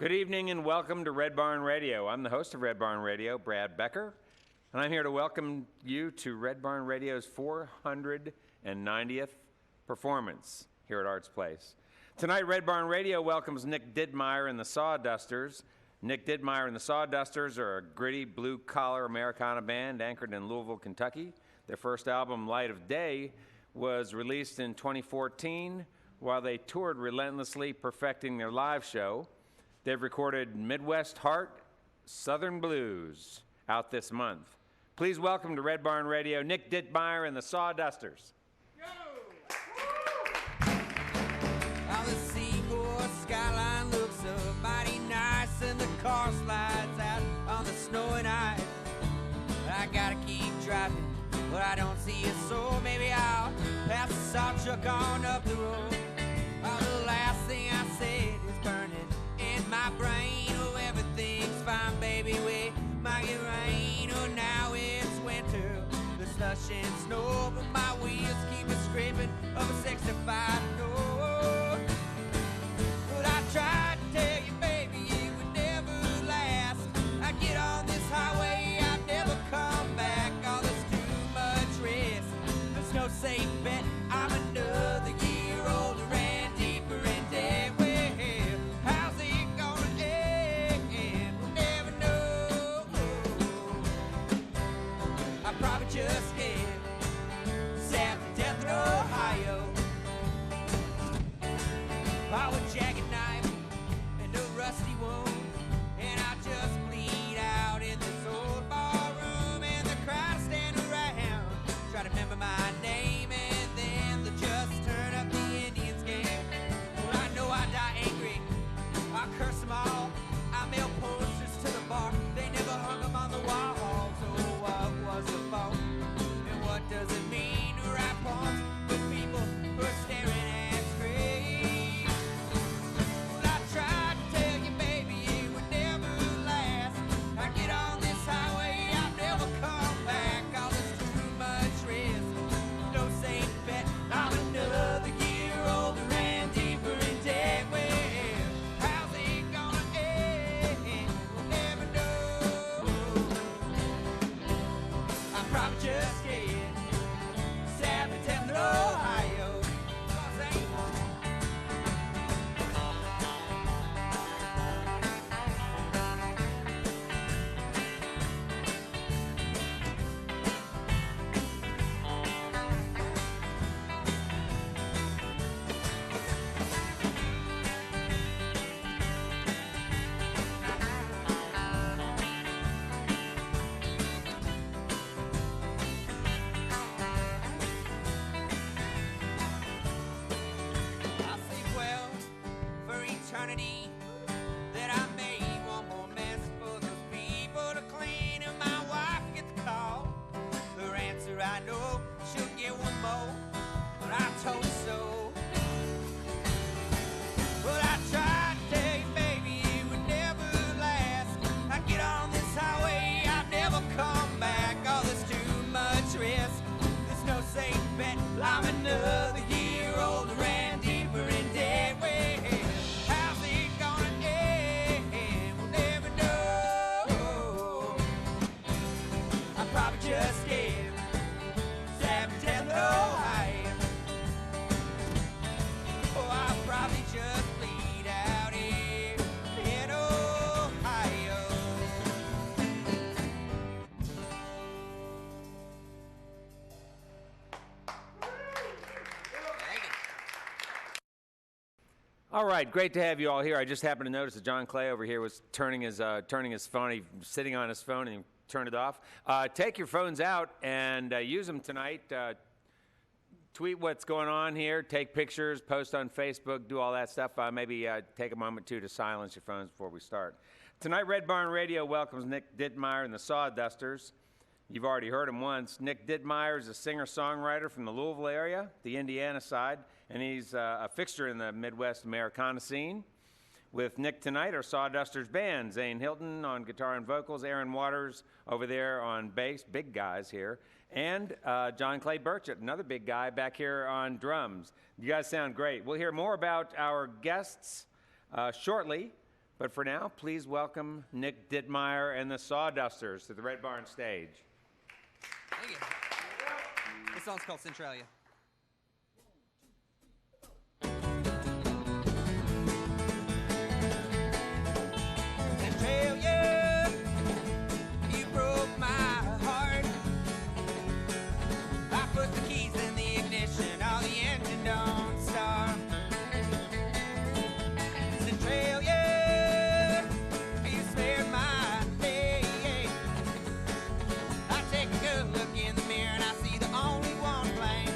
Good evening and welcome to Red Barn Radio. I'm the host of Red Barn Radio, Brad Becker, and I'm here to welcome you to Red Barn Radio's 490th performance here at Arts Place. Tonight, Red Barn Radio welcomes Nick Dittmeier and the Sawdusters. Nick Dittmeier and the Sawdusters are a gritty blue-collar Americana band anchored in Louisville, Kentucky. Their first album, Light of Day, was released in 2014 while they toured relentlessly, perfecting their live show. They've recorded Midwest Heart, Southern Blues out this month. Please welcome to Red Barn Radio, Nick Dittmeier and the Sawdusters. Well, the Seymour skyline looks so mighty nice, and the car slides out on the snow and ice. I gotta keep driving, but I don't see a soul. Maybe I'll pass the salt truck on up the road. Oh, the last thing I said is burning in my brain. Oh, everything's fine, baby, we might get rain. Oh, now it's winter, the slush and snow, but my wheels keep a scraping of a 65 note. But I tried to tell you, baby, it would never last. I get on this highway, I'd never come back. Oh, there's too much risk, there's no safe bet. I'm another year older and deeper in debt. Well, how's it gonna end? We'll never know. I probably just get stabbed to death in Ohio. With jagged knife and a rusty wound, and I just bleed out in this old ballroom, and the crowd stand around, try to remember my name, and then they just turn up the Indians game. Well, I know I die angry, I curse them all, I mail posters to the bar, they never hung them on the walls. So what was the fault, and what does it mean to write poems with people who are staring at screens? That I made one more mess for those people to clean, and my wife gets the call. Her answer, I know she'll get one more, but I told her so. But I tried to tell you, baby, it would never last. I get on this highway, I'd never come back. Oh, there's too much risk, there's no safe bet. I'm another year older and deeper in debt. Well, just scared, stabbed to death in Ohio. Oh, I'll probably just bleed out here in Ohio. All right, great to have you all here. I just happened to notice that John Clay over here was turning his phone. He was sitting on his phone and he turned it off. Take your phones out and use them tonight. Tweet what's going on here, take pictures, post on Facebook, do all that stuff. Maybe take a moment, too, to silence your phones before we start. Tonight, Red Barn Radio welcomes Nick Dittmeier and the Sawdusters. You've already heard him once. Nick Dittmeier is a singer-songwriter from the Louisville area, the Indiana side, and he's a fixture in the Midwest Americana scene. With Nick tonight are Sawdusters band, Zane Hilton on guitar and vocals, Aaron Waters over there on bass, big guys here, and John Clay Burchett, another big guy back here on drums. You guys sound great. We'll hear more about our guests shortly, But for now, please welcome Nick Dittmeier and the Sawdusters to the Red Barn stage. Thank you. This song's called Centralia. Centralia, you broke my heart. I put the keys in the ignition, all the engine don't start. Centralia, you spared my day. I take a good look in the mirror and I see the only one to blame.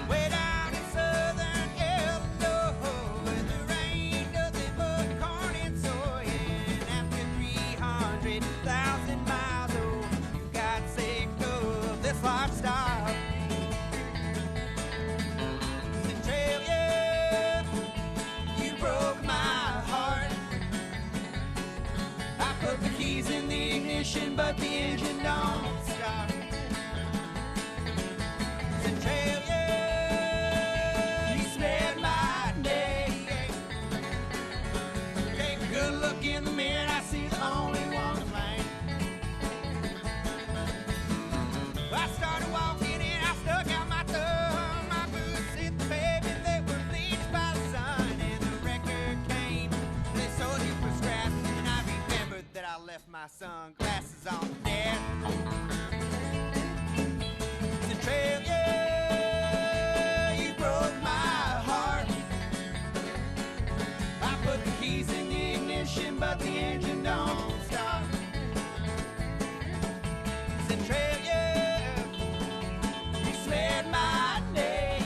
Way down in southern Illinois, where there ain't nothing but corn and soy, and after 300,000 miles, oh, you got sick of this lifestyle. Centralia, you broke my heart. I put the keys in the ignition, but the engine don't start. Centralia, you spared my day. Take a good look in the mirror and I see the only one to blame. I started walking and I stuck out my thumb. My boots hit the pavement, they were bleached by the sun. And the record came, they sold you for scraps. And I remembered that I left my sunglasses on the desk. Centralia, you broke my heart. I put the keys in the ignition, but the engine don't start. Centralia, you spared my day.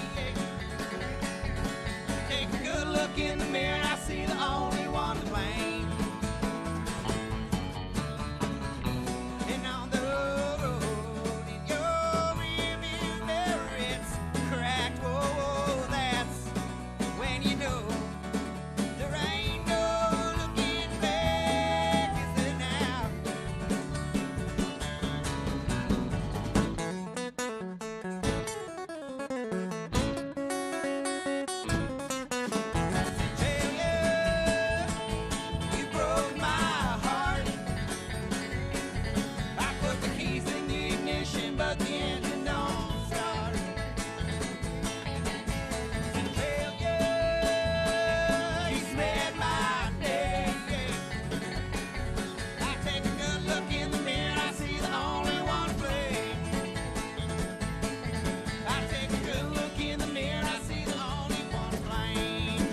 Take a good look in the mirror and I see the only one to blame. And on the road in your rearview mirror it's cracked. Whoa, that's when you know there ain't no looking back, is there now? Centralia, you broke my heart. I put the keys in the ignition, but the engine don't start. Centralia, you spared my day. I take a good look in the mirror and I see the only one to blame. I take a good look in the mirror and I see the only one to blame.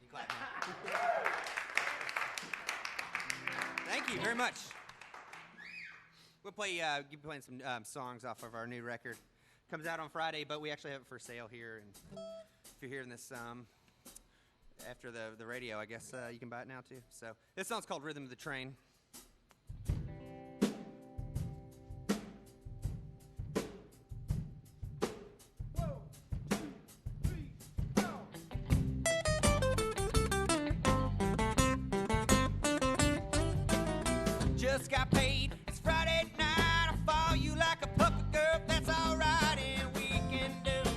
You clap now. Thank you very much. We'll be playing some songs off of our new record. Comes out on Friday, but we actually have it for sale here. And if you're hearing this after the radio, I guess you can buy it now too. So this song's called Rhythm of the Train. Just got paid, it's Friday night. I'll follow you like a puppet girl, that's alright. And we can do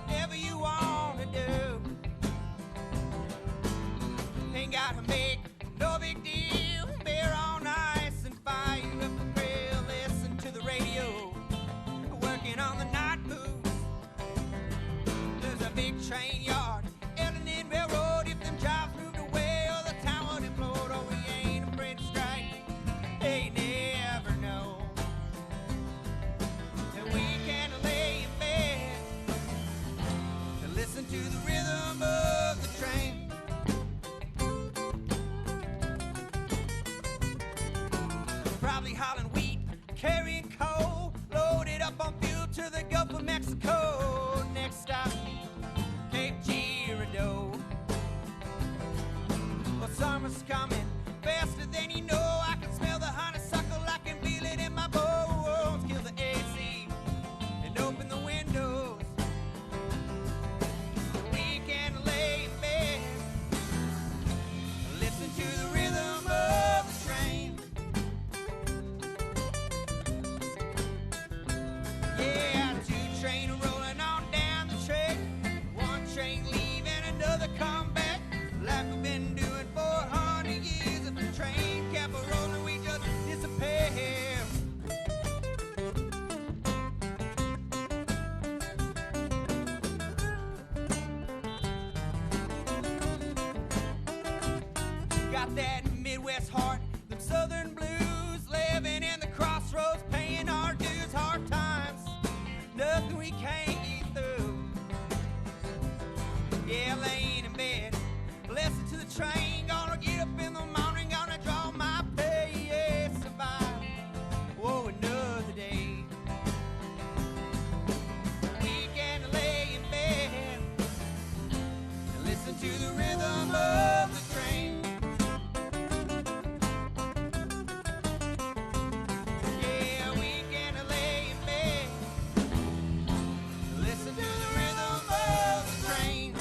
whatever you want to do. Ain't gotta make no big deal. Beer on ice and fire you up the grill. Listen to the radio, working on the night moves. There's a big train yard, Ellen Railroad. If them jobs moved away, or the town would implode. Oh, we ain't afraid to strike. They never know. And we can lay in bed and listen to the rhythm of the train. Probably hauling wheat, carrying coal, loaded up on fuel to the Gulf of Mexico. Next stop, Cape Girardeau. Well, summer's coming faster than you know. I can smell the honeysuckle, I can feel it in my bones. Kill the AC and open the windows. We Yeah, laying in bed, listen to the train. Gonna get up in the morning, gonna draw my pay. Yeah, survive. Whoa, another day. Weekend to lay in bed and listen to the rhythm of the train. Yeah, weekend to lay in bed and listen to the rhythm of the train.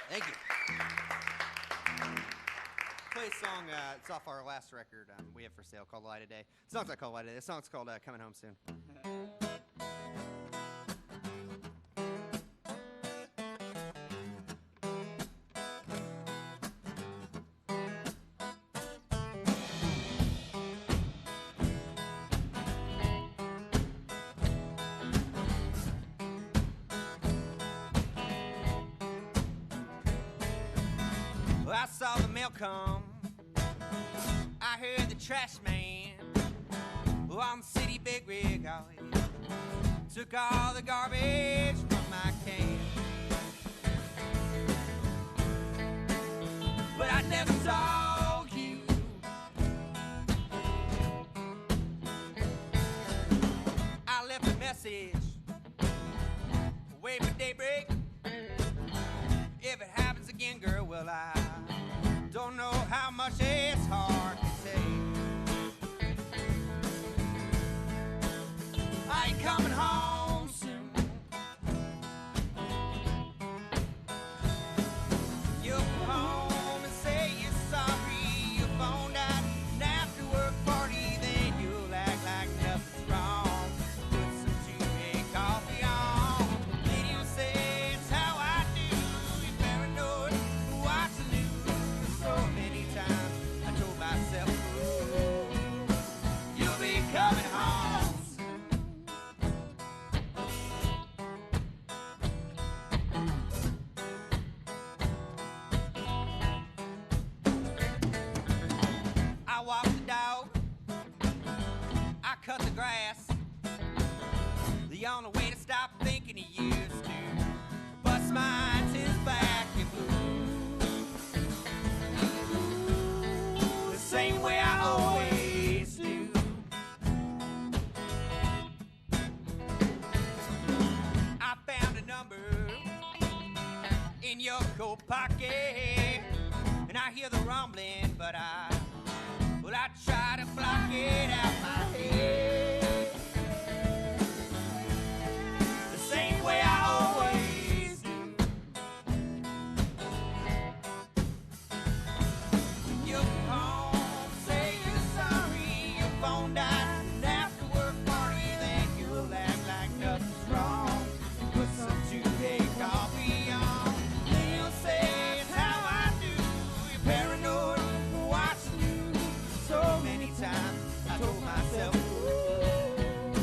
Thank you. Play a song, it's off our last record we have for sale called Light of Day. The song's not called Light of Day, the song's called Coming Home Soon. Well, I saw the mail come. I heard the trash man on the city big rig. Oh, he took all the garbage from my can. But I never saw you. I left a message way for daybreak. If it happens again, girl, well, I don't know how much it's hard to say. I ain't coming home soon. You'll come home and say you're sorry. Your phone died an after work party, then you'll act like nothing's wrong. Put some tea coffee on. Then you'll say it's how I do. You're paranoid, watching news. So many times I told myself, ooh, you'll be coming home soon. I walk the dog, I cut the grass. The only way to stop thinking he used to bust mine to his back and blue. The same way I always do. I found a number in your coat pocket, and I hear the rumbling, but I try to block it out my head. The same way I always do. You come home, say you're sorry, your phone died, and after work party, then you'll act like nothing's wrong. Put some two-day coffee on, then you'll say it's how I do. You're paranoid, watching you. So many times I told myself, ooh,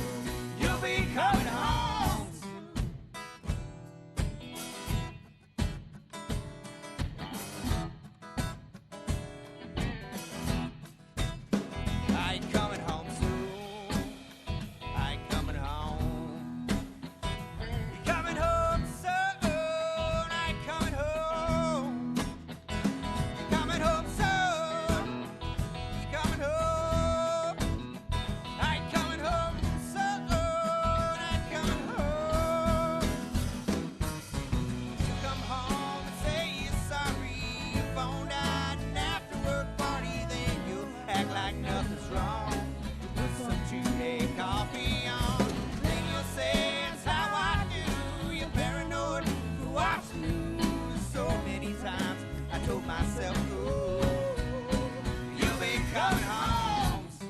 you'll be coming home soon. I ain't coming home soon. I ain't coming home. You're coming home soon. I ain't coming home. You're coming home soon. Coming home, I ain't coming home soon, I ain't coming home. Come home and say you're sorry, your phone died, and after work party, then you'll act like nothing's wrong. Put some two-day coffee on, then you'll say it's how I do. You're paranoid, watching news. So many times I told myself, ooh, you'll be coming home soon.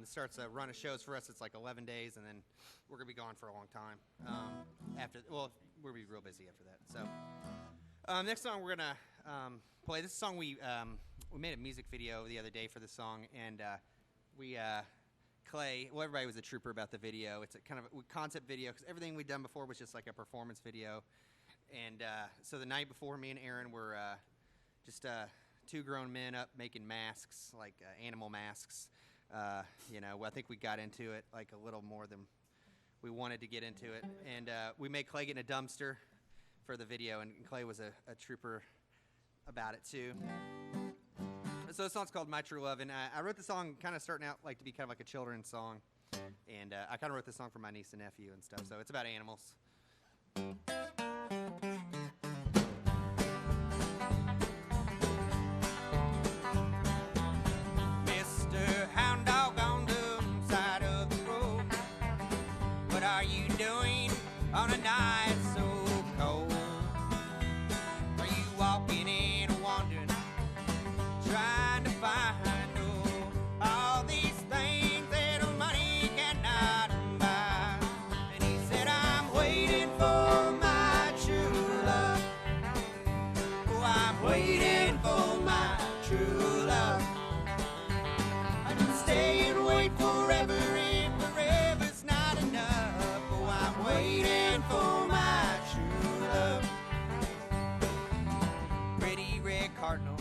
It starts a run of shows for us. It's like 11 days, and then we're going to be gone for a long time. We'll be real busy after that. So next song we're going to play. This song we made a music video the other day for the song, and Clay, well, everybody was a trooper about the video. It's a kind of a concept video because everything we'd done before was just like a performance video. And so the night before, me and Aaron were just two grown men up making masks, like animal masks. I think we got into it like a little more than we wanted to get into it. And we made Clay get in a dumpster for the video, and Clay was a trooper about it too. So the song's called My True Love, and I wrote the song kind of starting out like to be kind of like a children's song. And I kind of wrote this song for my niece and nephew and stuff, so it's about animals. Mr. Hound Dog on the side of the road, what are you doing on a night so cold? Are you walking in or wandering, trying to find all these things that money cannot buy? And he said, I'm waiting for my true love. Oh, I'm waiting for my true love. I can stay and wait forever and forever's not enough. Oh, I'm waiting for my true love. Pretty red cardinal,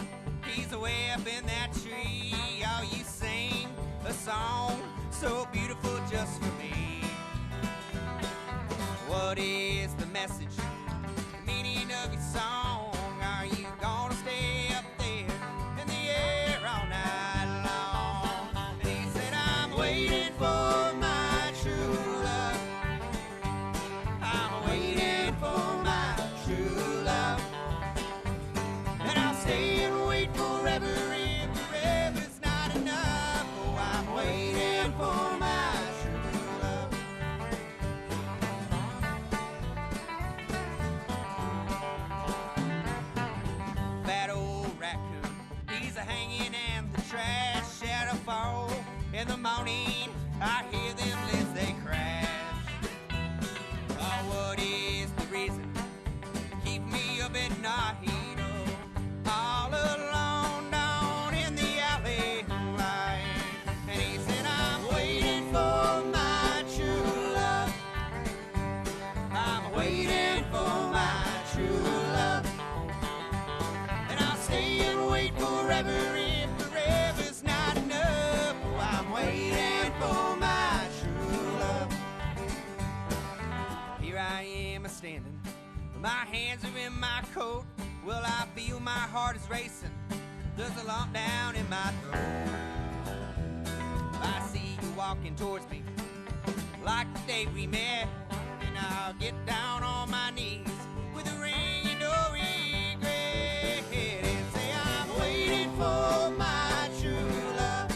he's away up in that tree. Oh, you sing a song so beautiful just for me. What is the message, the meaning of your song? Are you gonna stay up there in the air all night long? And he said, I'm waiting for my true love. I'm waiting for my true love. And I'll stay and wait forever and forever's not enough. Oh, I'm waiting for my true love. That old raccoon, he's a-hanging and the trash shadow fall. In the morning, I hear them lids, they crash. Oh, what is the reason keep me up at night? All alone down in the alley light. And he said, I'm waiting for my true love. I'm waiting for my true love. And I'll stay and wait forever and forever's not enough. Oh, I'm waiting for my true love. Here I am a-standing, my hands are in my coat. Well, I feel my heart is racing, there's a lump down in my throat. I see you walking towards me like the day we met, and I'll get down on my knees with a ring and no regret, and say I'm waiting for my true love.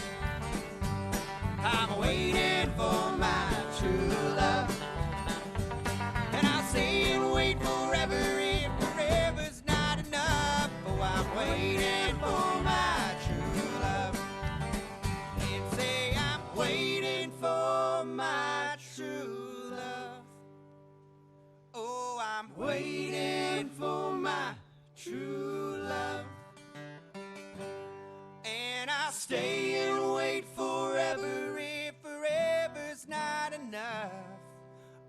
I'm waiting for my true love. And I'll stay and wait forever and forever's not enough. Oh, I'm waiting for my true love. And say I'm waiting for my true love. Oh, I'm waiting for my true love. And I'll stay and wait forever if forever's not enough.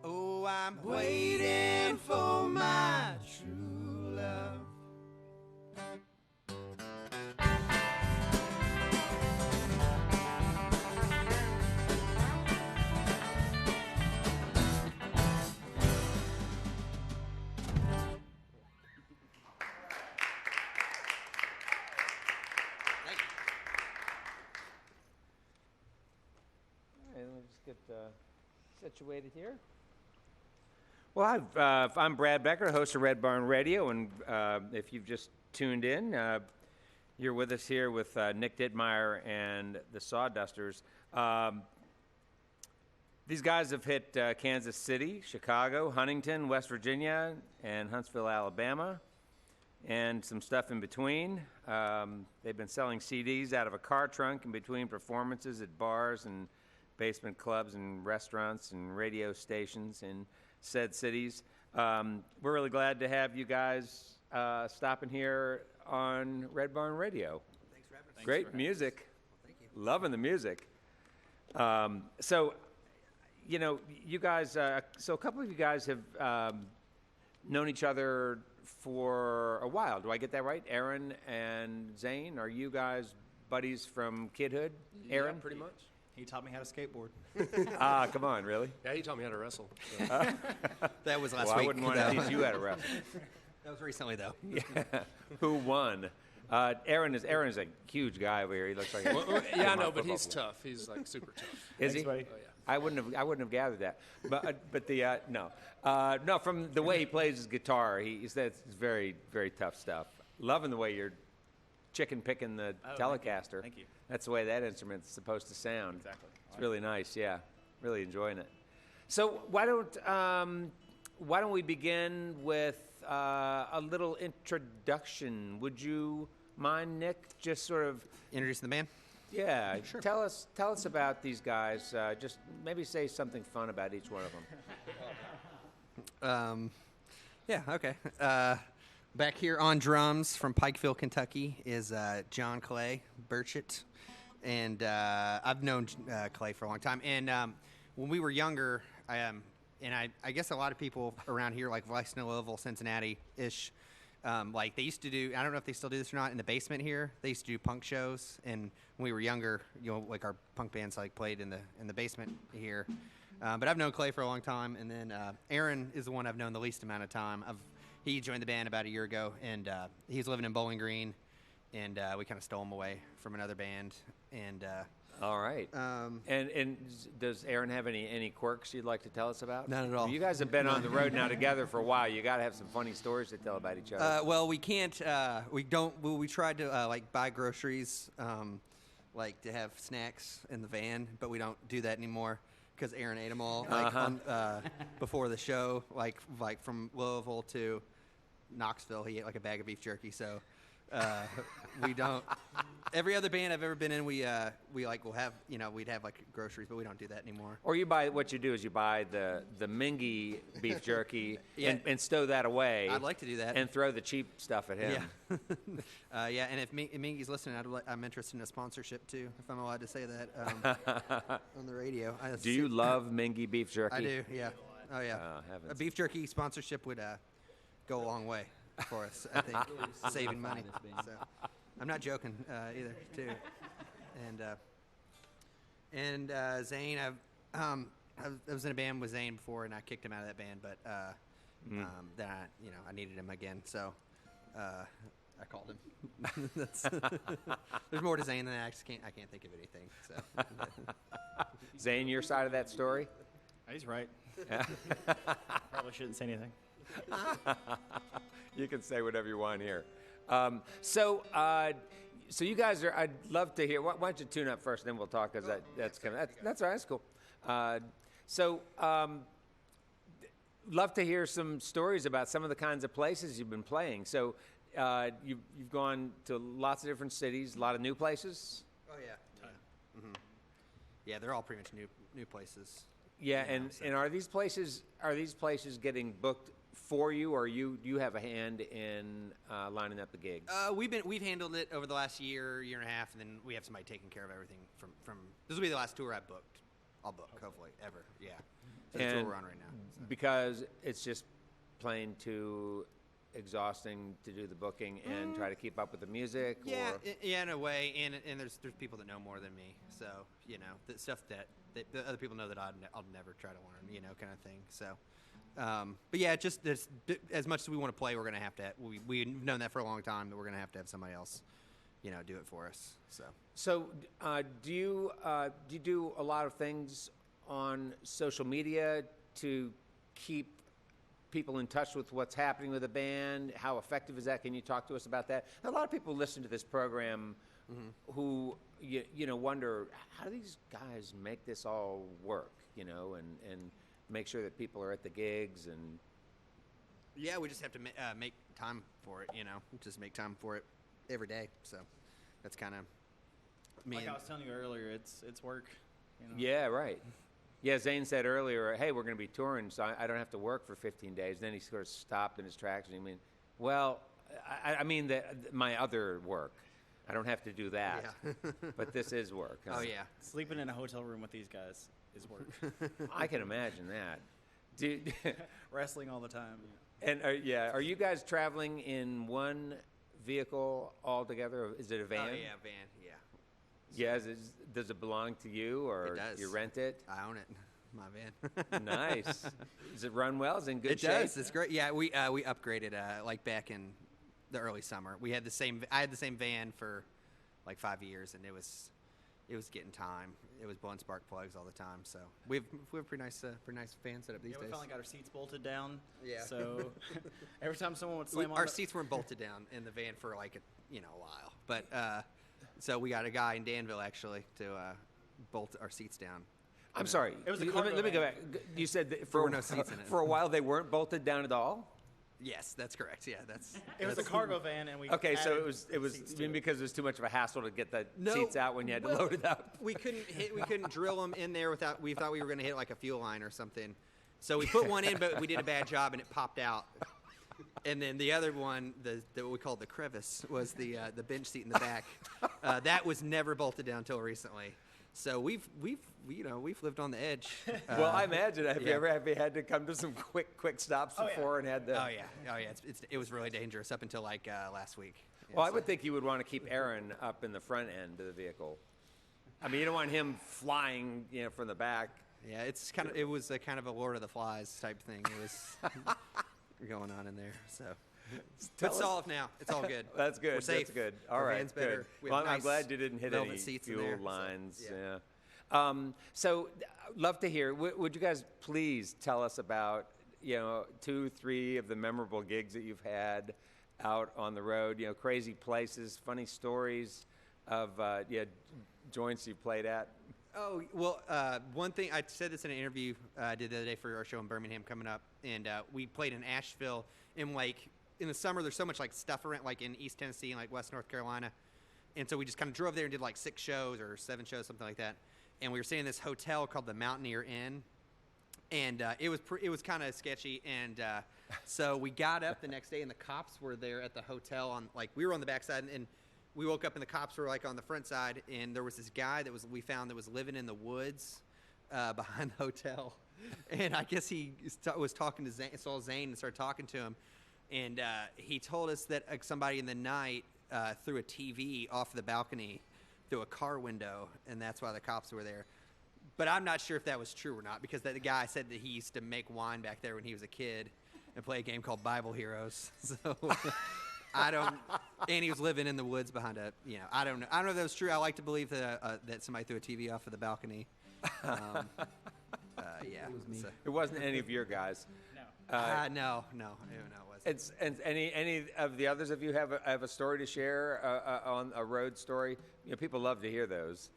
Oh, I'm waiting for my true love. All right, let me just get situated here. Well, I'm Brad Becker, host of Red Barn Radio, and if you've just tuned in, you're with us here with Nick Dittmeier and the Sawdusters. These guys have hit Kansas City, Chicago, Huntington, West Virginia, and Huntsville, Alabama, and some stuff in between. They've been selling CDs out of a car trunk in between performances at bars and basement clubs and restaurants and radio stations in said cities. We're really glad to have you guys stopping here on Red Barn Radio. Thanks for having us. Great music. Well, thank you. Loving the music. So, you guys, so a couple of you guys have known each other for a while. Do I get that right? Aaron and Zane, are you guys buddies from kidhood? Aaron? Yeah, pretty much. He taught me how to skateboard. Come on, really? Yeah, he taught me how to wrestle. So. That was last Well, week. I wouldn't want to teach you how to wrestle. That was recently, though. Who won? Aaron is a huge guy over here. He looks like Yeah, I know, but he's tough. He's like super tough. Is he? Oh, yeah. I wouldn't have gathered that. But the no, from the way he plays his guitar, he says it's very, very tough stuff. Loving the way you're chicken picking the Telecaster. Thank you. That's the way that instrument's supposed to sound. Exactly. It's really nice. Yeah, really enjoying it. So why don't we begin with a little introduction? Would you mind, Nick, just sort of Introducing the band? yeah, Sure. tell us about these guys. Just maybe say something fun about each one of them. Yeah, okay. Back here on drums from Pikeville, Kentucky is John Clay Burchett. And I've known Clay for a long time. And when we were younger, I guess a lot of people around here, like Vice, Louisville, Cincinnati-ish, like they used to do, I don't know if they still do this or not, in the basement here, they used to do punk shows. And when we were younger, like our punk bands like played in the basement here. But I've known Clay for a long time. And then Aaron is the one I've known the least amount of time. He joined the band about a year ago, and he's living in Bowling Green. And we kind of stole him away from another band. And All right. And does Aaron have any quirks you'd like to tell us about? None at all. You guys have been on the road now together for a while. You got to have some funny stories to tell about each other. well, we can't. We don't. Well, we tried to like buy groceries, like to have snacks in the van, but we don't do that anymore because Aaron ate them all like before the show. Like from Louisville to Knoxville, he ate like a bag of beef jerky. So we don't. Every other band I've ever been in, we like will have we'd have like groceries, but we don't do that anymore. Or you buy what you do is you buy the Mingy beef jerky Yeah. and stow that away. I'd like to do that. And throw the cheap stuff at him. Yeah, yeah. And if Mingy's listening, I'm interested in a sponsorship too, if I'm allowed to say that on the radio. Do you love Mingy beef jerky? I do. Yeah. Oh yeah. Oh, heavens. A beef jerky sponsorship would go a long way for us. I think saving money. So, I'm not joking either, too. And Zane, I was in a band with Zane before, and I kicked him out of that band, but then I needed him again, so I called him. There's more to Zane than that. I can't think of anything. So Zane, your side of that story? He's right. Probably shouldn't say anything. You can say whatever you want here. So you guys are. I'd love to hear. Why don't you tune up first, then we'll talk. Because that's all right. That's cool. Love to hear some stories about some of the kinds of places you've been playing. So you've gone to lots of different cities, a lot of new places. Oh yeah. Mm-hmm. Yeah, they're all pretty much new places. Yeah, and are these places getting booked for you, or you have a hand in lining up the gigs? We've handled it over the last year and a half, and then we have somebody taking care of everything from this will be the last tour I've booked. I'll book hopefully ever. Yeah, so that's what we're on right now. So. Because it's just plain too exhausting to do the booking and try to keep up with the music. Yeah, or? yeah, in a way, and there's people that know more than me, so the stuff that the other people know that I'll never try to learn, kind of thing. So. But yeah, just as much as we want to play, we're going to have to. We've known that for a long time, that we're going to have somebody else, do it for us. So do you do a lot of things on social media to keep people in touch with what's happening with the band? How effective is that? Can you talk to us about that? A lot of people listen to this program who wonder, how do these guys make this all work? And make sure that people are at the gigs and. Yeah, we just have to make time for it. Just make time for it every day. So that's kind of. Like I was telling you earlier, it's work You know? Yeah, right. Yeah, Zane said earlier, hey, we're going to be touring, so I don't have to work for 15 days. And then he sort of stopped in his tracks and he mean, well, I mean my other work. I don't have to do that. Yeah. But this is work. Huh? Oh yeah. Sleeping in a hotel room with these guys is work. I can imagine that. Wrestling all the time. And are you guys traveling in one vehicle altogether? Or is it a van? Oh yeah, van. Yeah. Yes. Does it belong to you, or It does. you rent it? I own it. My van. Nice. Does it run well? Is it in good It shape? does. It's great. Yeah, we upgraded like back in the early summer. I had the same van for like 5 years, and it was getting time. It was blowing spark plugs all the time. So we have pretty nice fan setup these Yeah, we days. finally got our seats bolted down. Yeah. So every time someone would slam on Our the- seats weren't bolted down in the van for like a while, but so we got a guy in Danville actually to bolt our seats down. I'm sorry. It was a let me cargo go van. back. You said that There were no seats in it. For a while they weren't bolted down at all? Yes, that's correct. Yeah, It was a cargo van, and we Okay, so added it was seats I to mean, it. because it was too much of a hassle to get the No, seats out when you had to load it up. we couldn't drill them in there without. We thought we were going to hit like a fuel line or something. So we put one in, but we did a bad job and it popped out. And then the other one, the what we called the crevice, was the bench seat in the back. That was never bolted down until recently. So we've lived on the edge. Well, I imagine. Have yeah. you had to come to some quick stops Oh, yeah. before and had the? Oh yeah. It was really dangerous up until like last week. Yeah, Well, I so- would think you would want to keep Aaron up in the front end of the vehicle. I mean, you don't want him flying, from the back. Yeah, it was a kind of a Lord of the Flies type thing. It was going on in there. So, Tell but us- solved now. It's all good. That's good. We're safe. That's good. All Our right. van's better. Good. We Well, have I'm nice glad you didn't hit velvet any seats in fuel there, so, lines. yeah. So, love to hear. Would you guys please tell us about 2, 3 of the memorable gigs that you've had out on the road? Crazy places, funny stories of joints you played at. Oh, well, one thing, I said this in an interview I did the other day for our show in Birmingham coming up, and we played in Asheville, and in the summer there's so much stuff around, in East Tennessee and West North Carolina, and so we just kind of drove there and did 6 shows or 7 shows, something like that, and we were staying in this hotel called the Mountaineer Inn, and it was kind of sketchy, and so we got up the next day, and the cops were there at the hotel we were on the backside, and we woke up and the cops were on the front side, and there was this guy we found that was living in the woods behind the hotel, and I guess he was talking to Zane, saw Zane and started talking to him, and he told us that somebody in the night threw a TV off the balcony through a car window, and that's why the cops were there. But I'm not sure if that was true or not, because the guy said that he used to make wine back there when he was a kid and play a game called Bible Heroes. So and he was living in the woods behind I don't know if that was true. I like to believe that somebody threw a TV off of the balcony. Yeah. It was me. It wasn't any of your guys. No. No, it wasn't. And any of the others of you have a story to share on a road story? People love to hear those.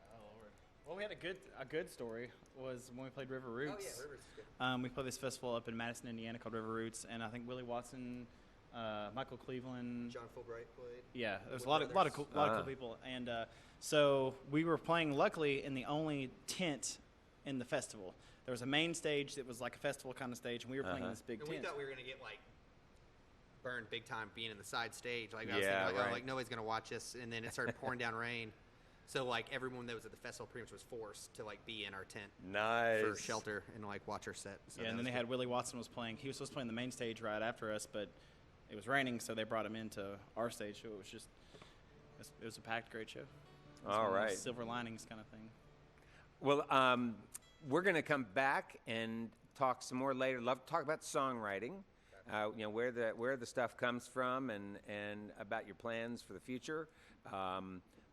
Oh, Lord. Well, we had a good story was when we played River Roots. Oh, yeah, River Roots is good. We played this festival up in Madison, Indiana called River Roots, and I think Willie Watson, Michael Cleveland. John Fulbright played. Yeah, there was a Wood lot of cool Brothers. people, and so we were playing. Luckily, in the only tent in the festival, there was a main stage that was like a festival kind of stage, and we were playing in this big And we tent. thought we were going to get burned big time being in the side stage. I was Yeah, thinking right. nobody's going to watch us, and then it started pouring down rain. So everyone that was at the festival pretty much was forced to be in our tent Nice. for shelter and watch our set. So Yeah, and then they had Willie Watson was playing. He was supposed to play on the main stage right after us, but it was raining, so they brought him into our stage. So it was a packed, great show. It was All one of those right. silver linings kind of thing. Well, we're going to come back and talk some more later. Love to talk about songwriting, where the stuff comes from, and about your plans for the future.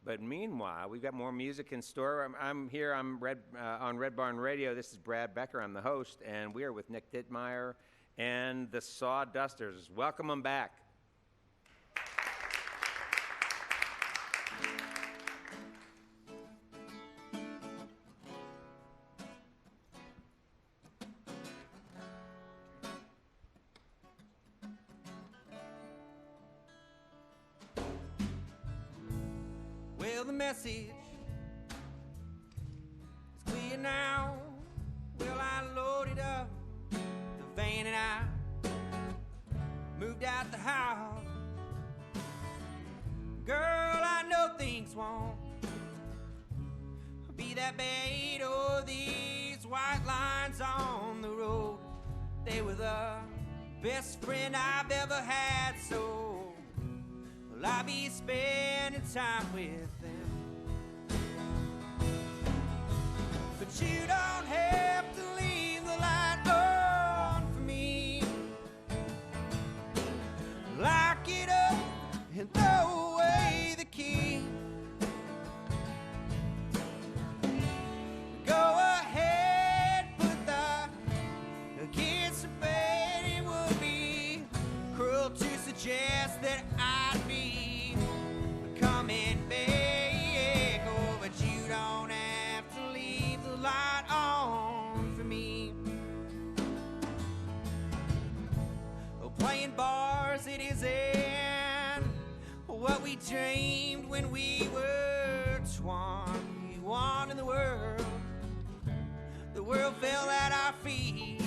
But meanwhile, we've got more music in store. I'm here. I'm on Red Barn Radio. This is Brad Becker. I'm the host, and we are with Nick Dittmeier and the Sawdusters. Welcome them back. Well, the message dreams won't be that bait or these white lines on the road. They were the best friend I've ever had, so will I be spending time with them? But you don't have to leave the light on for me. Lock it up and throw away the key. Go ahead, put the kids to bed. It would be cruel to suggest that I'd be coming back. Oh, but you don't have to leave the light on for me. Oh, playing bars, it isn't what we dreamed when we were 21 in the world. The world fell at our feet.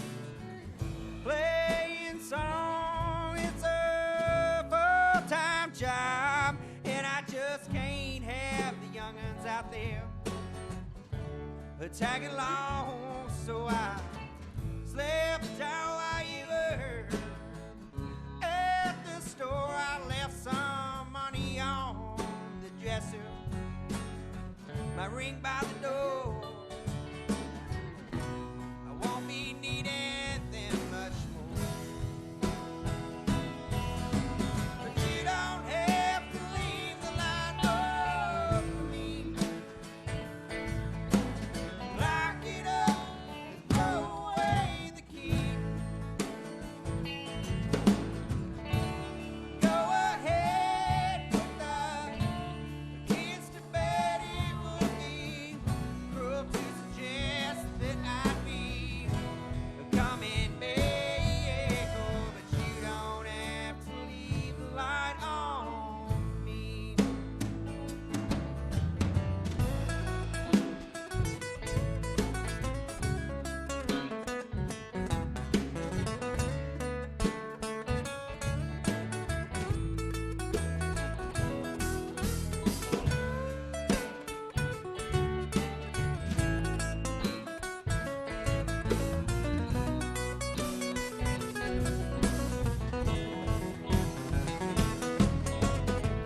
Playing song, it's a full-time job, and I just can't have the young'uns out there tagging along. So I slept down while you were at the store. I left some money on the dresser, my ring by the door. I won't be needing them much more. But you don't have to leave the light on for me. Lock it up and throw away the key. Go ahead, put the kids to bed. It would be cruel to suggest that I'd be coming back. Oh, but you don't have to leave the light on for me.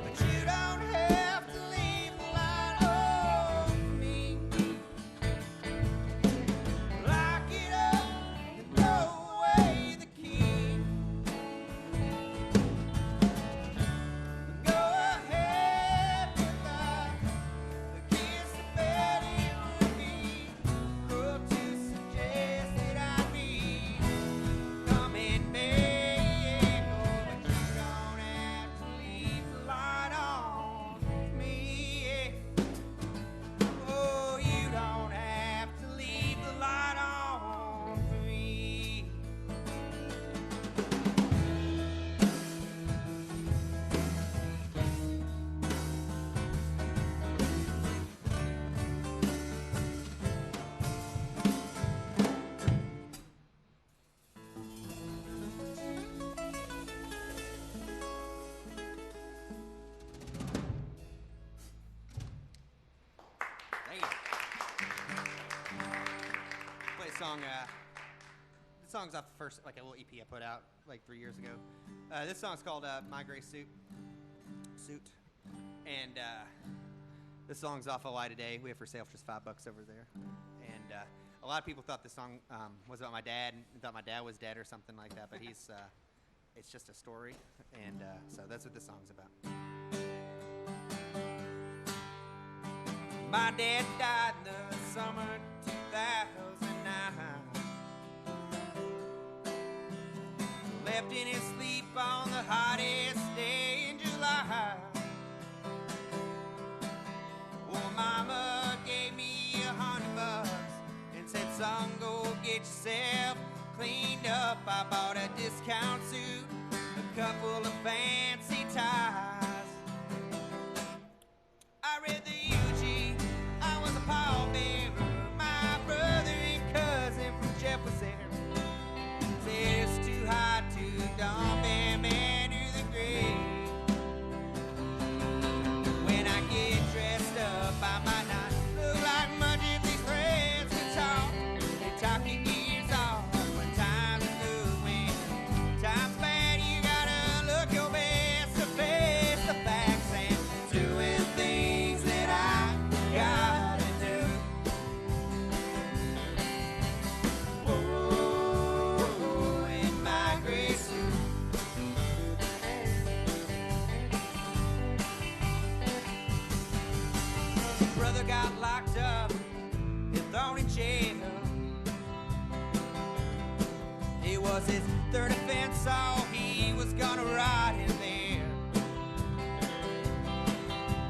But you don't have to leave the light on for me. Lock it up and throw away the key. Go ahead, put the kids to bed. It would be cruel to suggest that I'd be coming back. Oh, but you don't have to leave the light on for me. Oh, you don't have to leave the light on for me. Thank you. Play a song. This song's off the first, like a little EP I put out like 3 years ago. This song's called "My Gray Suit," and this song's off of Light of Day. We have for sale for just $5 over there. And a lot of people thought this song was about my dad, and thought my dad was dead or something like that. But he's, it's just a story, and so that's what this song's about. My dad died in the summer 2009. Left in his sleep on the hottest day in July. Well, Mama gave me $100 and said, "Son, go get yourself cleaned up." I bought a discount suit, a couple of fancy ties. I read the eulogy. I was a pallbearer. My brother and cousin from Jeff was there. Said it's too hot to dump him into the grave. When I get dressed was his third offense, so he was gonna rot in there.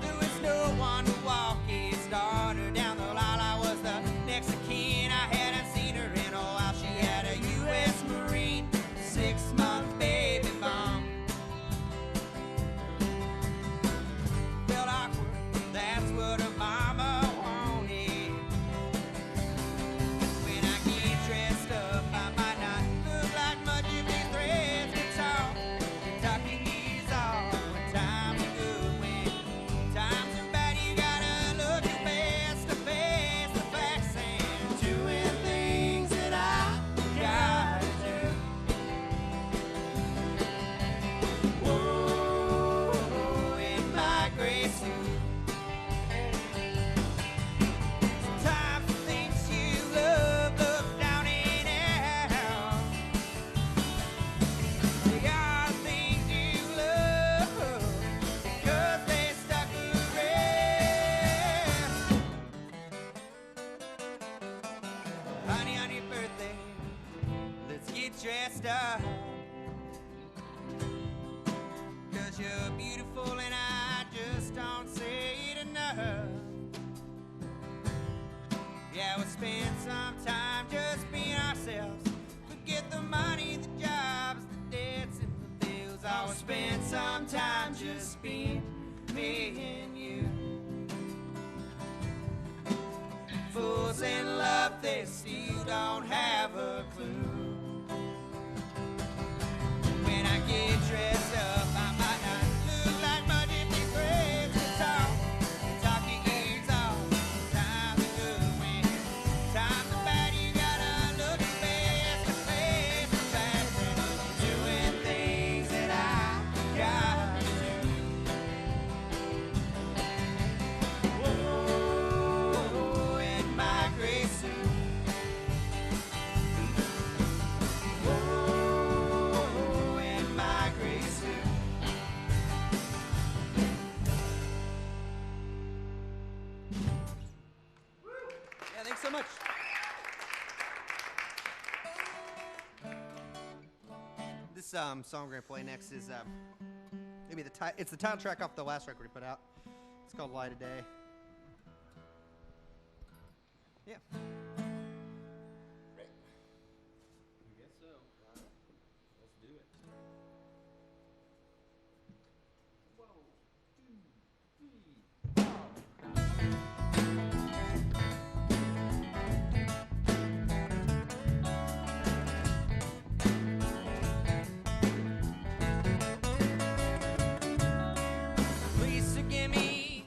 There was no one to walk his daughter down the aisle. I was the next of kin. I hadn't seen her in a while. She had a U.S. Marine 6-month baby bump. Felt awkward, that's what her mama wanted. When I get dressed up, I might not look like much if these threads could talk. Talking is all when times are good. When times are bad, you gotta look your best to face the facts and doing things that I gotta do. Whoa, in my gray suit. Sometimes the things you love look down and out. They are things you love because they stuck around. Honey, on your birthday, let's get dressed up. 'Cause you're beautiful and I just don't say it enough. Yeah, we'll spend some time just being ourselves. Forget the money, the jobs, the debts, and the bills. I will spend some time just being me and you. Fools in love, they still don't have a clue. When I get dressed up, I might not look like much if these threads could talk. Talk your ears off. Times are good when times are bad. You gotta look your best to face the facts and doing things that I gotta do. Whoa, in my gray suit. Whoa, in my gray suit. Yeah, thanks so much. This song we're gonna play next is maybe it's the title track off the last record we put out. It's called Light of Day. Yeah. Please forgive me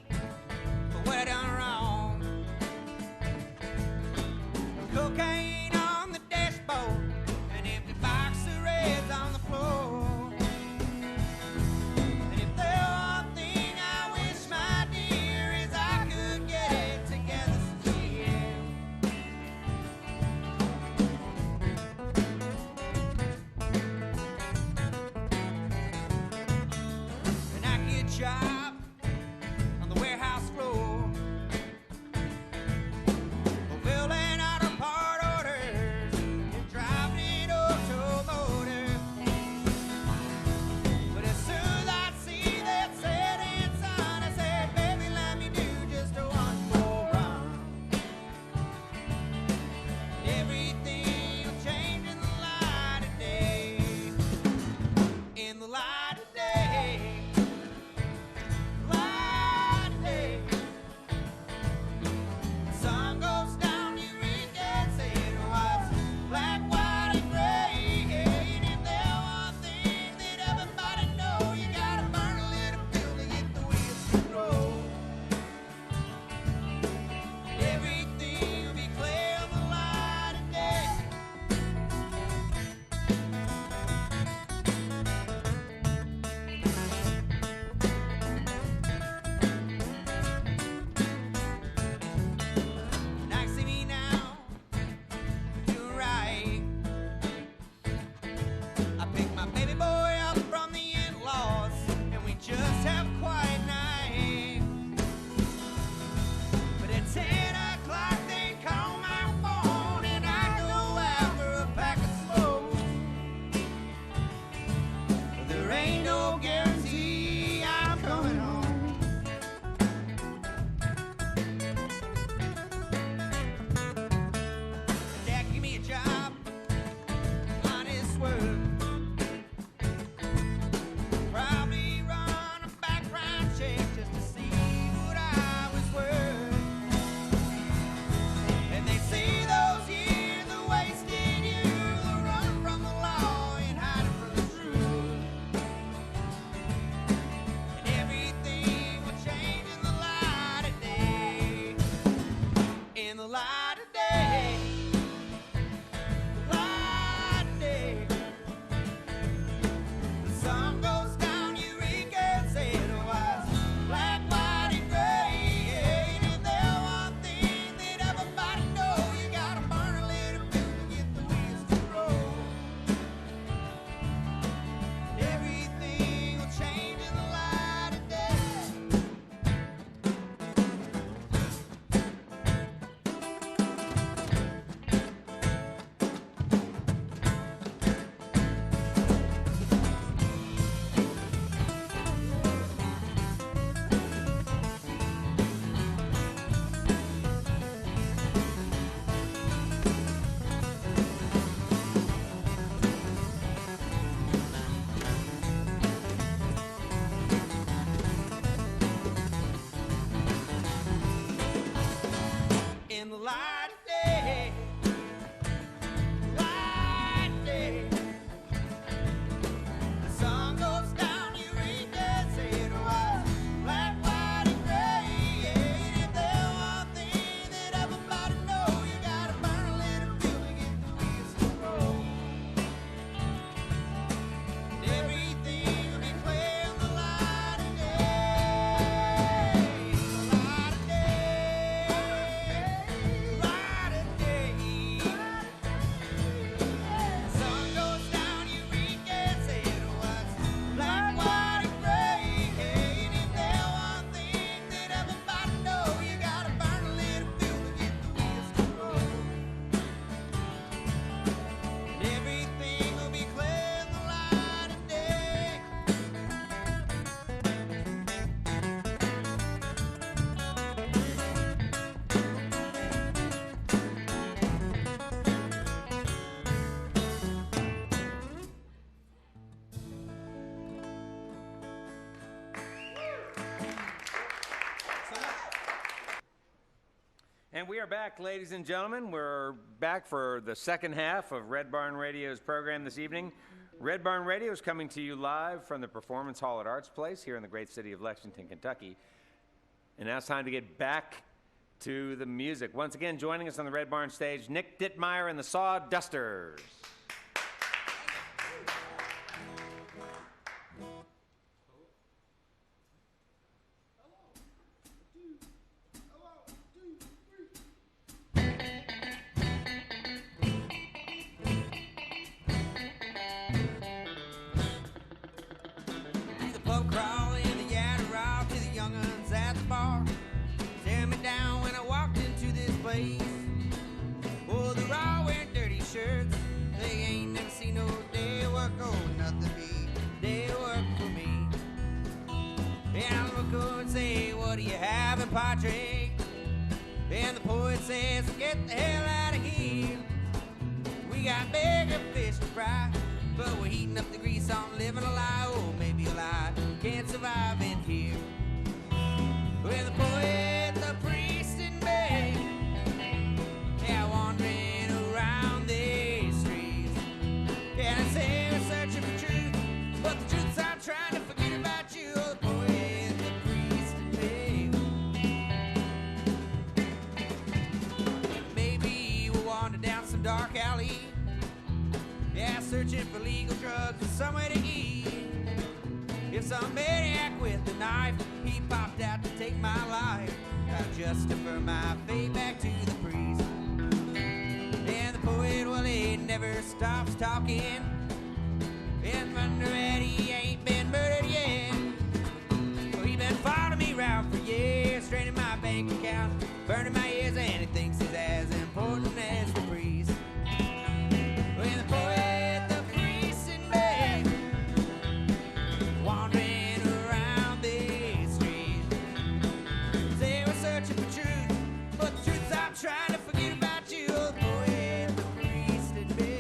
And we are back, ladies and gentlemen. We're back for the second half of Red Barn Radio's program this evening. Red Barn Radio is coming to you live from the Performance Hall at Arts Place here in the great city of Lexington, Kentucky. And now it's time to get back to the music. Once again, joining us on the Red Barn stage, Nick Dittmeier and the Sawdusters. Oh, they're all wearing dirty shirts. They ain't never seen no day work. Oh, nothing be day work for me. And I'll look over and say, what do you have in Padre? And the poet says, get the hell out of here. We got bigger fish to fry, but we're heating up the grease on living a lie. Oh, maybe a lie can't survive in here. Well, the poet, the priest, and me, yeah, wandering around these streets. Yeah, I say we're searching for truth, but the truth's I'm trying to forget about you. Oh, the poet, the priest, and me. Maybe we'll wander down some dark alley, yeah, searching for legal drugs and somewhere to eat. If some maniac with a knife, he popped out to take my life, I'll just defer my fate back to the priest. And the poet, well, he never stops talking, and thunder and he ain't been murdered yet. Well, he been following me around for years, straining my bank account, burning my ears, and he thinks he's as important as the priest. When the poet, the priest, and me, wandering around these streets, say we're searching for truth, but the truth's I'm trying to forget about you. Oh, the poet, the priest, and me.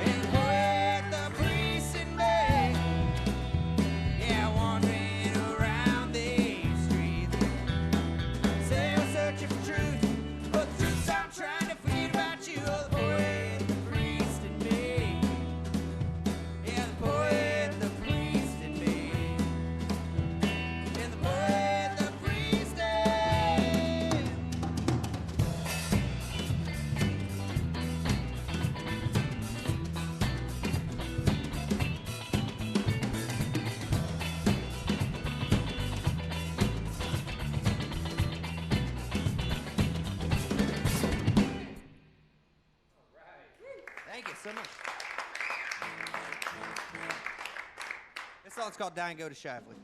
And the poet, the priest, and me, yeah, wandering around these streets. Say we're searching for truth, but the truth's I'm trying to forget about you. Oh, the poet, the priest, and me. Yeah, the poet, the priest, and me. And the poet, the priest, and thank you so much. This song's called Die and Go to Shively.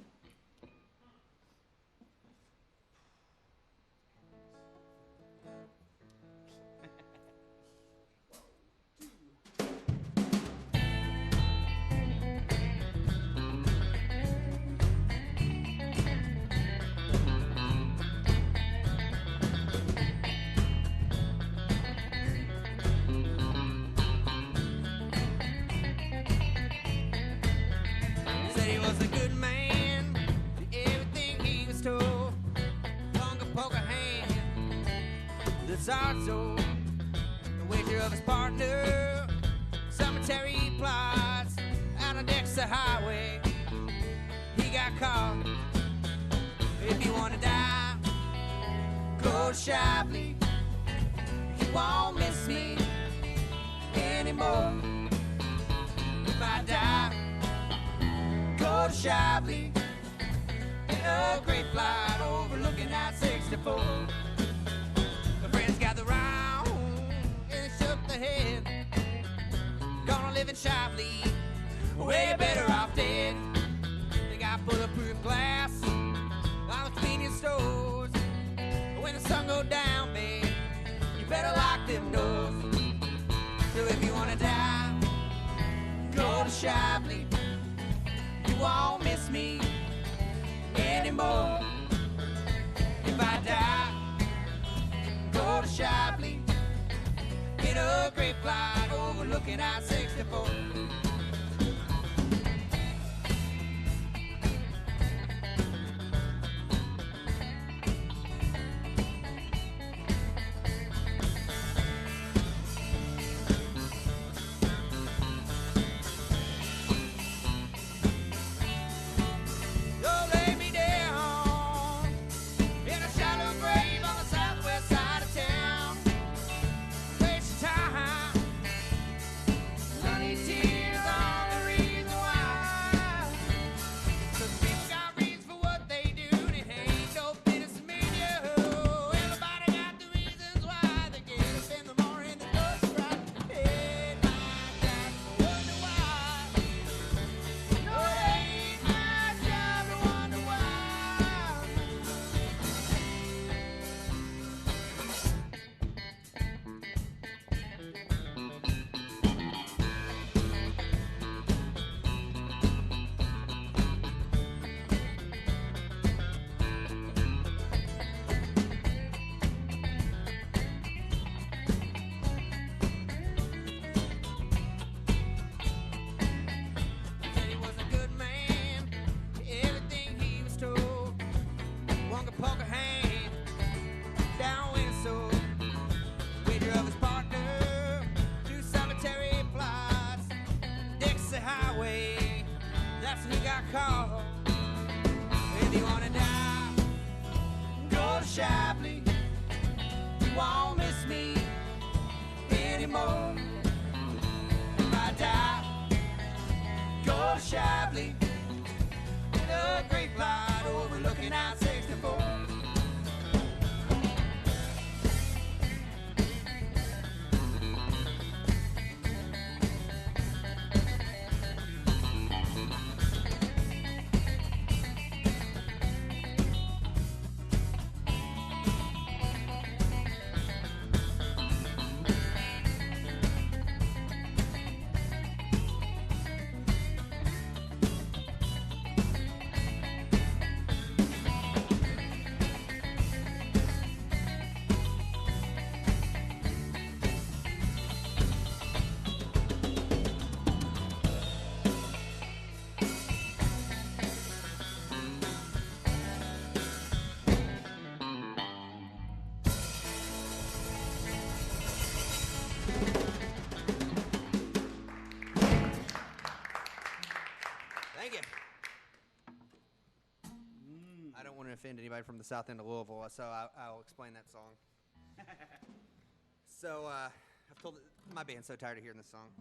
Said he was a good man, did everything he was told. Hung a poker hand, the Zarzo, the wager of his partner. Cemetery plots out on Dexter Highway. He got caught. If you want to die, go to Shively. You won't miss me anymore. If I die, go to Shively in a great flight overlooking I-64. The friends gather round and they shook their head. Gonna live in Shively, way better off dead. They got bulletproof glass on the convenience stores. When the sun go down, babe, you better lock them doors. So if you wanna die, Shipley. You won't miss me anymore. If I die, go to Shipley in a great flight overlooking I-64. Shipley, you won't miss me anymore. If I die, go to Shipley in a great flight overlooking I-64. Thank you. I don't want to offend anybody from the south end of Louisville, so I'll explain that song. So I've told my band's so tired of hearing this song.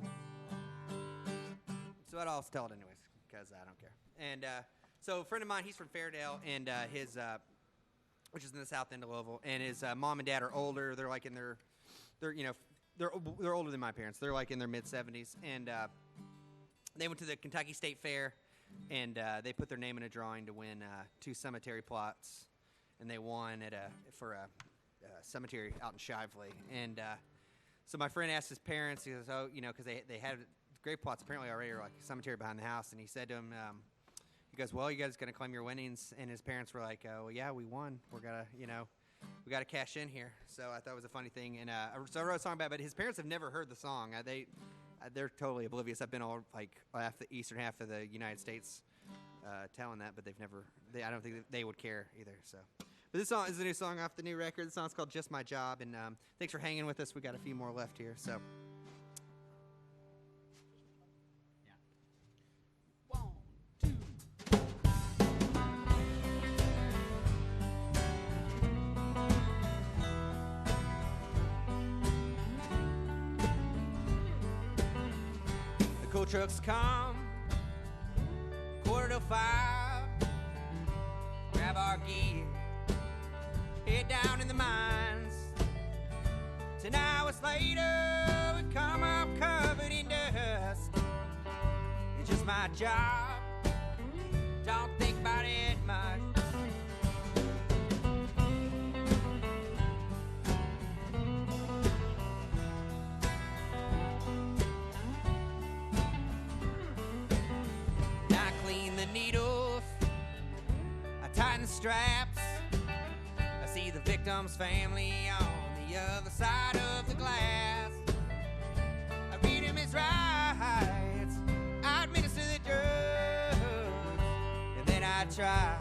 So I'll tell it anyways, because I don't care. And so a friend of mine, he's from Fairdale, and his, which is in the south end of Louisville, and his mom and dad are older. They're like in their, they're older than my parents. They're like in their mid-70s, and they went to the Kentucky State Fair, and they put their name in a drawing to win 2 cemetery plots, and they won for a cemetery out in Shively. And so my friend asked his parents, he goes, oh, because they had grave plots apparently already, or like a cemetery behind the house, and he said to him, he goes, well, you guys going to claim your winnings? And his parents were like, well, yeah, we won. We're going to, we got to cash in here. So I thought it was a funny thing. And so I wrote a song about it, but his parents have never heard the song. They're totally oblivious. I've been all like half the eastern half of the United States telling that, but they've never. I don't think they would care either. So, but this song is a new song off the new record. The song's called "Just My Job," and thanks for hanging with us. We got a few more left here. So. Coal trucks come 4:45, grab our gear, head down in the mines. 10 hours later, we come up covered in dust. It's just my job, don't think about it much. straps. I see the victim's family on the other side of the glass. I read him his rights, I administer the drugs, and then I try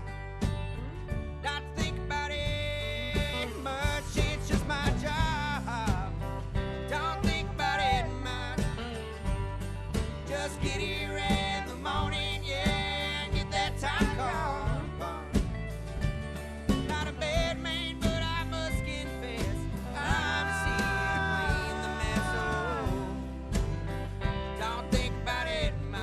not to think about it much. It's just my job. Don't think about it much. Just get here in the morning, yeah, and get that time card. Not a bad man, but I must confess I'm here to clean the mess. Oh, don't think about it much.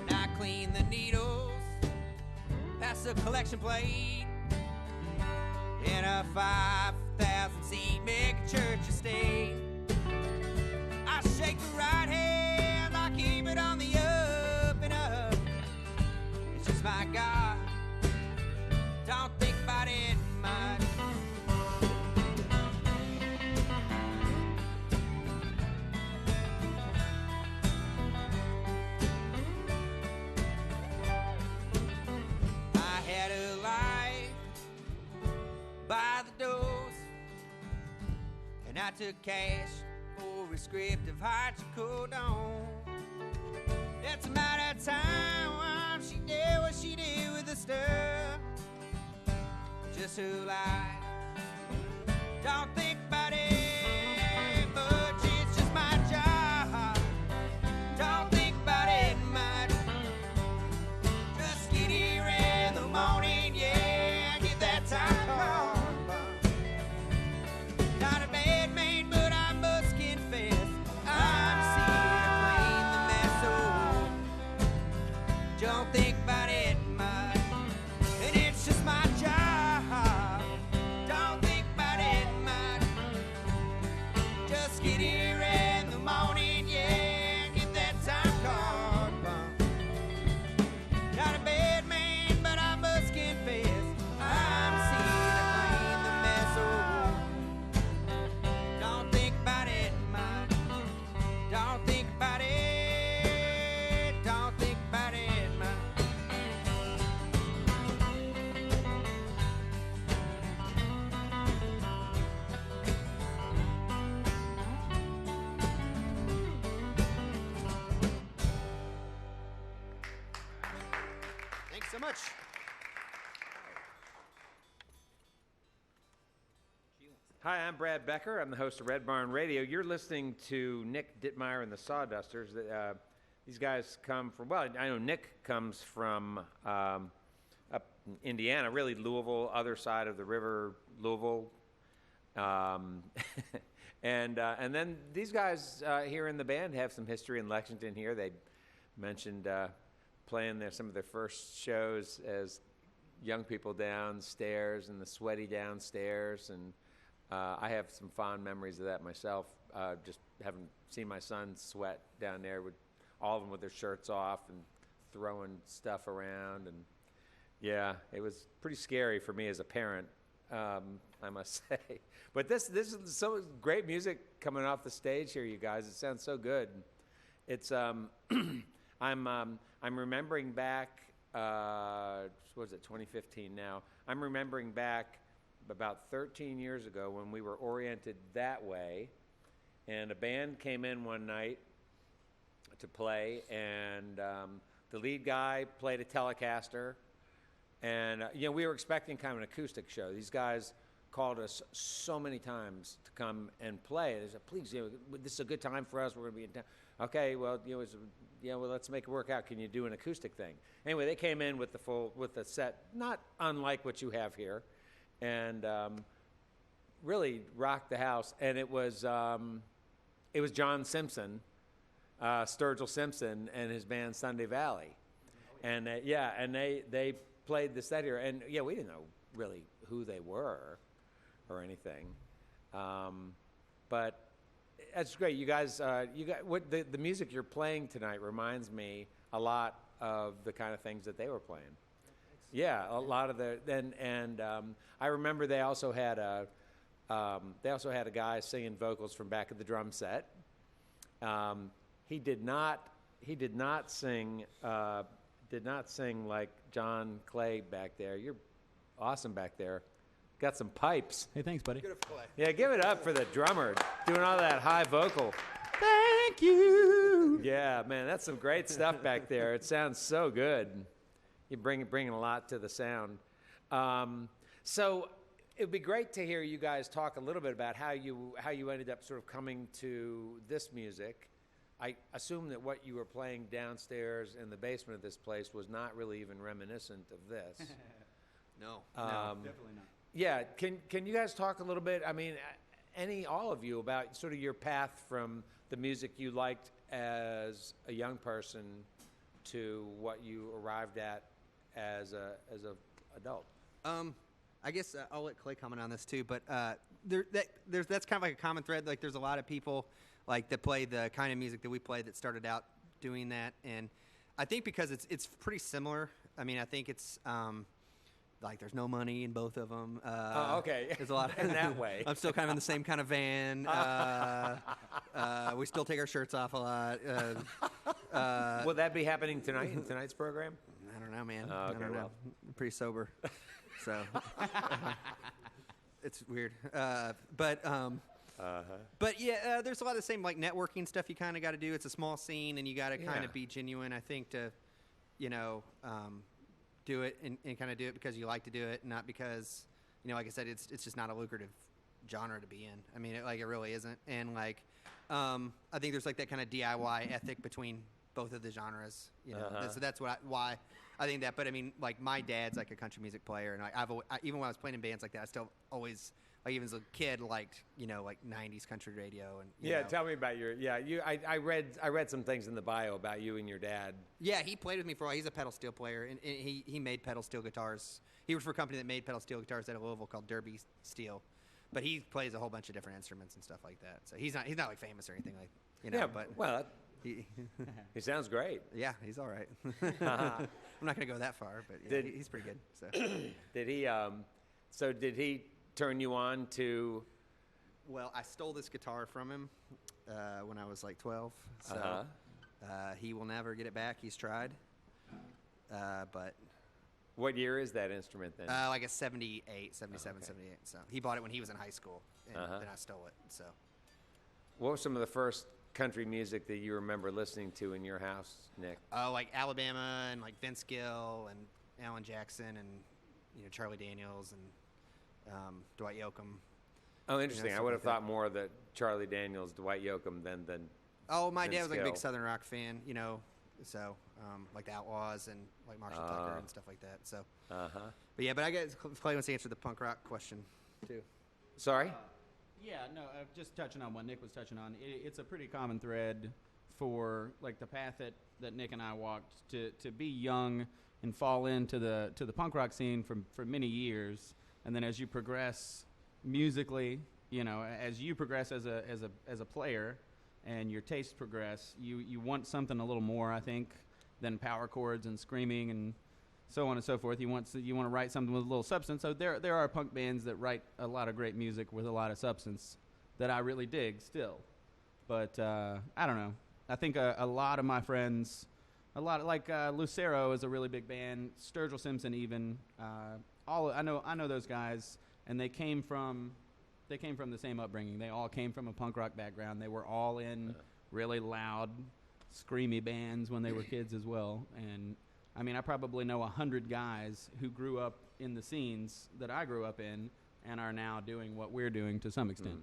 And I clean the needles, pass the collection plate in a 5,000-seat mega church estate. I shake the right hand, I keep it on the up and up. It's just my God, don't think about it much. I had a life by the doors, and I took cash for a script of hydrocodone. It's a matter of time she did what she did with the stuff. Just her life. Don't think about it much. It's just my job. Don't think about it much. Just get here in the morning, yeah, get that time card. Not a bad man, but I must confess I'm here to clean the mess. Oh, don't think about it much. And it's just my job. Don't think about it much. Just get here in the morning, yeah, get that time card. Not a bad man, but I must confess I'm here to clean the mess. Oh, don't think about it much. Don't think about it. Don't think about it much. Thanks so much. Hi, I'm Brad Becker. I'm the host of Red Barn Radio. You're listening to Nick Dittmeier and the Sawdusters. These guys come from, well, I know Nick comes from up in Indiana, really Louisville, other side of the river, Louisville. And then these guys here in the band have some history in Lexington here. They mentioned playing some of their first shows as young people downstairs and the sweaty downstairs, and I have some fond memories of that myself. Just having seen my son sweat down there with all of them with their shirts off and throwing stuff around, and yeah, it was pretty scary for me as a parent, I must say. But this is so great music coming off the stage here, you guys. It sounds so good. It's I'm remembering back. What was it, 2015 now? I'm remembering back about 13 years ago when we were oriented that way, and a band came in one night to play, and the lead guy played a Telecaster, and we were expecting kind of an acoustic show. These guys called us so many times to come and play. They said, "Please, this is a good time for us. We're going to be in town." Okay, well, well, let's make it work out. Can you do an acoustic thing? Anyway, they came in with the set, not unlike what you have here, and really rocked the house. And it was John Simpson, Sturgill Simpson, and his band Sunday Valley, and they played the set here, and we didn't know really who they were or anything, but that's great. You guys, what the music you're playing tonight reminds me a lot of the kind of things that they were playing. Yeah, a lot of and I remember they also had They also had a guy singing vocals from back of the drum set. He did not sing like John Clay back there. You're awesome back there. Got some pipes. Hey, thanks, buddy. Yeah, give it up for the drummer doing all that high vocal. Thank you. Yeah, man, that's some great stuff back there. It sounds so good. You're bringing a lot to the sound. So it would be great to hear you guys talk a little bit about how you ended up sort of coming to this music. I assume that what you were playing downstairs in the basement of this place was not really even reminiscent of this. No, Definitely not. Yeah, can you guys talk a little bit? I mean, all of you about sort of your path from the music you liked as a young person to what you arrived at as a adult. I guess I'll let Clay comment on this too, but that's kind of like a common thread. Like, there's a lot of people like that play the kind of music that we play that started out doing that, and I think because it's pretty similar. I mean, I think it's like there's no money in both of them. Okay. There's a lot in that way. I'm still kind of in the same kind of van. We still take our shirts off a lot. Will that be happening tonight in tonight's program? I don't know, man. Oh, okay, I don't know. well. I'm pretty sober, so it's weird. But yeah, there's a lot of the same like networking stuff you kind of got to do. It's a small scene, and you got to kind of be genuine, I think, to do it and kind of do it because you like to do it, not because like I said, it's just not a lucrative genre to be in. I mean, it really isn't. And like, I think there's like that kind of DIY ethic between both of the genres. So that's why I think that. But I mean, like my dad's like a country music player, and even when I was playing in bands like that, I still always. Like even as a kid, liked like '90s country radio and Tell me about your I read some things in the bio about you and your dad. Yeah, he played with me for a while. He's a pedal steel player, and he made pedal steel guitars. He worked for a company that made pedal steel guitars out of Louisville called Derby Steel, but he plays a whole bunch of different instruments and stuff like that. So he's not like famous or anything like But well, he sounds great. Yeah, he's all right. I'm not gonna go that far, but yeah, he's pretty good. So did he? Did he turn you on to? Well, I stole this guitar from him when I was like 12. So he will never get it back. He's tried, but. What year is that instrument then? Like a 78, 77, 78. So he bought it when he was in high school, and then I stole it. So. What was some of the first country music that you remember listening to in your house, Nick? Oh, like Alabama and like Vince Gill and Alan Jackson and Charlie Daniels and Dwight Yoakam. Oh, interesting. I would have like thought more that Charlie Daniels, Dwight Yoakam than. Oh, my Vince dad was like a big Gill. Southern rock fan, so like the Outlaws and like Marshall Tucker and stuff like that. So. But yeah, but I guess Clay wants to answer the punk rock question too. Sorry. Just touching on what Nick was touching on. It's a pretty common thread for like the path that Nick and I walked to be young and fall into the punk rock scene for many years, and then as you progress musically, as you progress as a player, and your tastes progress, you want something a little more, I think, than power chords and screaming and so on and so forth. You want to write something with a little substance. So there are punk bands that write a lot of great music with a lot of substance that I really dig still. But I don't know. I think a lot of my friends, Lucero is a really big band. Sturgill Simpson even. I know those guys, and they came from the same upbringing. They all came from a punk rock background. They were all in really loud, screamy bands when they were kids as well. And I mean, I probably know 100 guys who grew up in the scenes that I grew up in and are now doing what we're doing to some extent.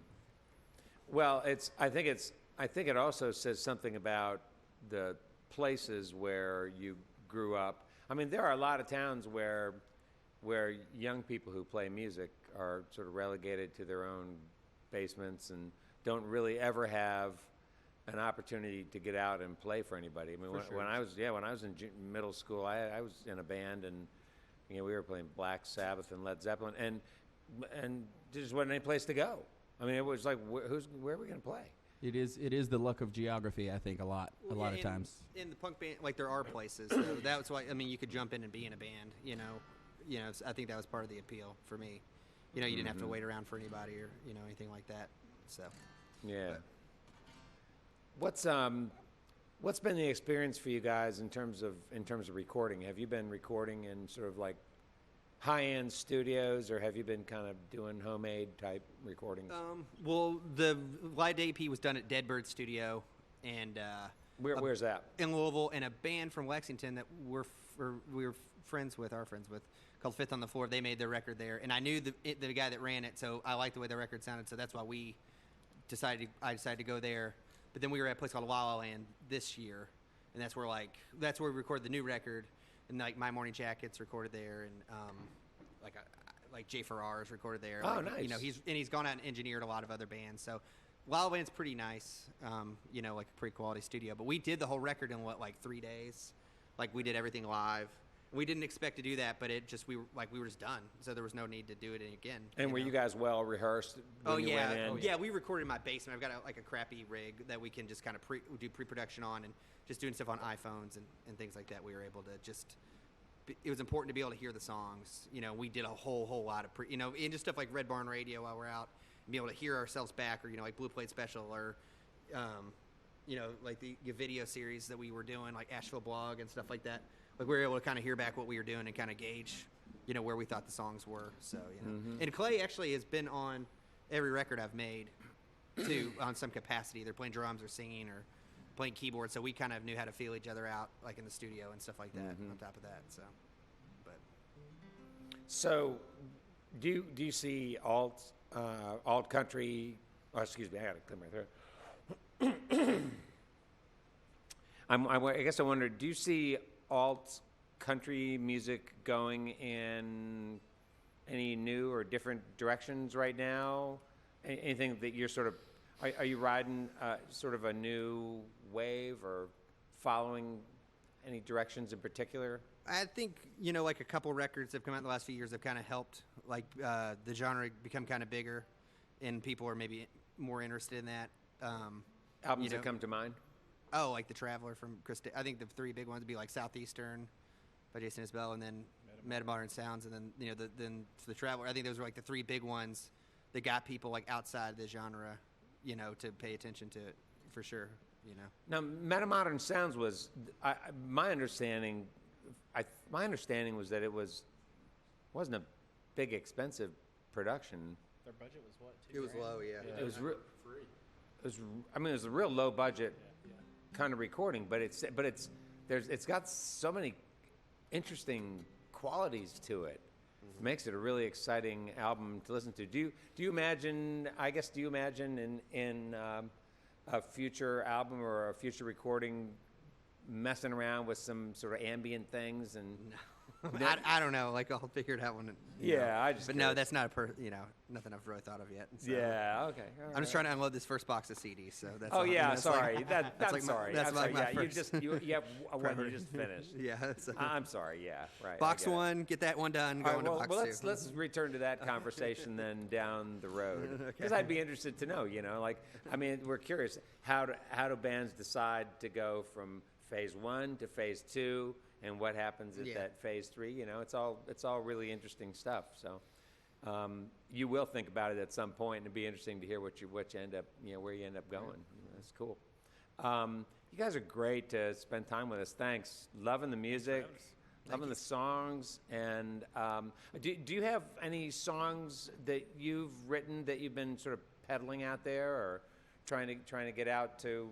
Well, I think it also says something about the places where you grew up. I mean, there are a lot of towns where young people who play music are sort of relegated to their own basements and don't really ever have an opportunity to get out and play for anybody. I mean, when I was in middle school, I was in a band, and we were playing Black Sabbath and Led Zeppelin, and there just wasn't any place to go. I mean, it was like, where are we going to play? It is the luck of geography, I think, a lot of times. In the punk band, like there are places. So that's why you could jump in and be in a band. I think that was part of the appeal for me. You know, you didn't have to wait around for anybody or anything like that. So Yeah. What's been the experience for you guys in terms of recording? Have you been recording in sort of like high-end studios, or have you been kind of doing homemade type recordings? Well, the live EP was done at Deadbird Studio, and Where's that? in Louisville, and a band from Lexington that we were friends with, called Fifth on the Floor. They made their record there, and I knew the guy that ran it, so I liked the way the record sounded. So that's why I decided to go there. But then we were at a place called La La Land this year, and that's where we recorded the new record, and like My Morning Jacket's recorded there, and like Jay Farrar's recorded there. Oh, like, nice. He's gone out and engineered a lot of other bands. So La La Land's pretty nice, like a pretty quality studio. But we did the whole record in 3 days? Like we did everything live. We didn't expect to do that, but we were just done. So there was no need to do it again. And were you guys well rehearsed? When you went in? Yeah. We recorded in my basement. I've got a crappy rig that we can just kind of do pre-production on, and just doing stuff on iPhones and things like that. We were able to it was important to be able to hear the songs. We did a whole lot of and just stuff like Red Barn Radio while we're out, and be able to hear ourselves back, or like Blue Plate Special, or like the video series that we were doing, like Asheville Blog and stuff like that. Like we were able to kind of hear back what we were doing and kind of gauge, where we thought the songs were. So, And Clay actually has been on every record I've made, too, on some capacity. They're playing drums or singing or playing keyboard. So we kind of knew how to feel each other out, like in the studio and stuff like that. On top of that, So, do you see alt country? Oh, excuse me, I got to clear my throat. I guess I wonder, do you see alt country music going in any new or different directions right now? Anything that you're sort of, are you riding sort of a new wave or following any directions in particular? I think, like a couple records that have come out in the last few years have kind of helped, like the genre become kind of bigger, and people are maybe more interested in that. Albums that come to mind? Oh, like The Traveler from Chris. I think the three big ones would be like Southeastern by Jason Isbell, and then Metamodern Sounds, and then then The Traveler. I think those were like the three big ones that got people like outside the genre, to pay attention to it for sure. Now, Metamodern Sounds was my understanding. My understanding was that it wasn't a big expensive production. Their budget was what? It was low, yeah. It was free. free. It was a real low budget kind of recording, but it's got so many interesting qualities to it. It makes it a really exciting album to listen to. Do you imagine? I guess, do you imagine in a future album or a future recording messing around with some sort of ambient things? And I don't know. Like, I'll figure it out when. But no, that's not nothing I've really thought of yet. So. Yeah. Okay. I'm just trying to unload this first box of CDs. So that's. Oh yeah. That's sorry. Like, that's like sorry. That's like my yeah. first. You have one you just finished. Yeah. So. I'm sorry. Yeah. Right. Box one. Get that one done. Go into box two. Let's return to that conversation then down the road, because I'd be interested to know. We're curious how do bands decide to go from phase 1 to phase 2, and what happens at that phase 3. It's all really interesting stuff. So you will think about it at some point, and it'd be interesting to hear what you end up, where you end up going. That's cool. You guys are great to spend time with us. Thanks. Loving the music, loving the songs. And do you have any songs that you've written that you've been sort of peddling out there, or trying to get out to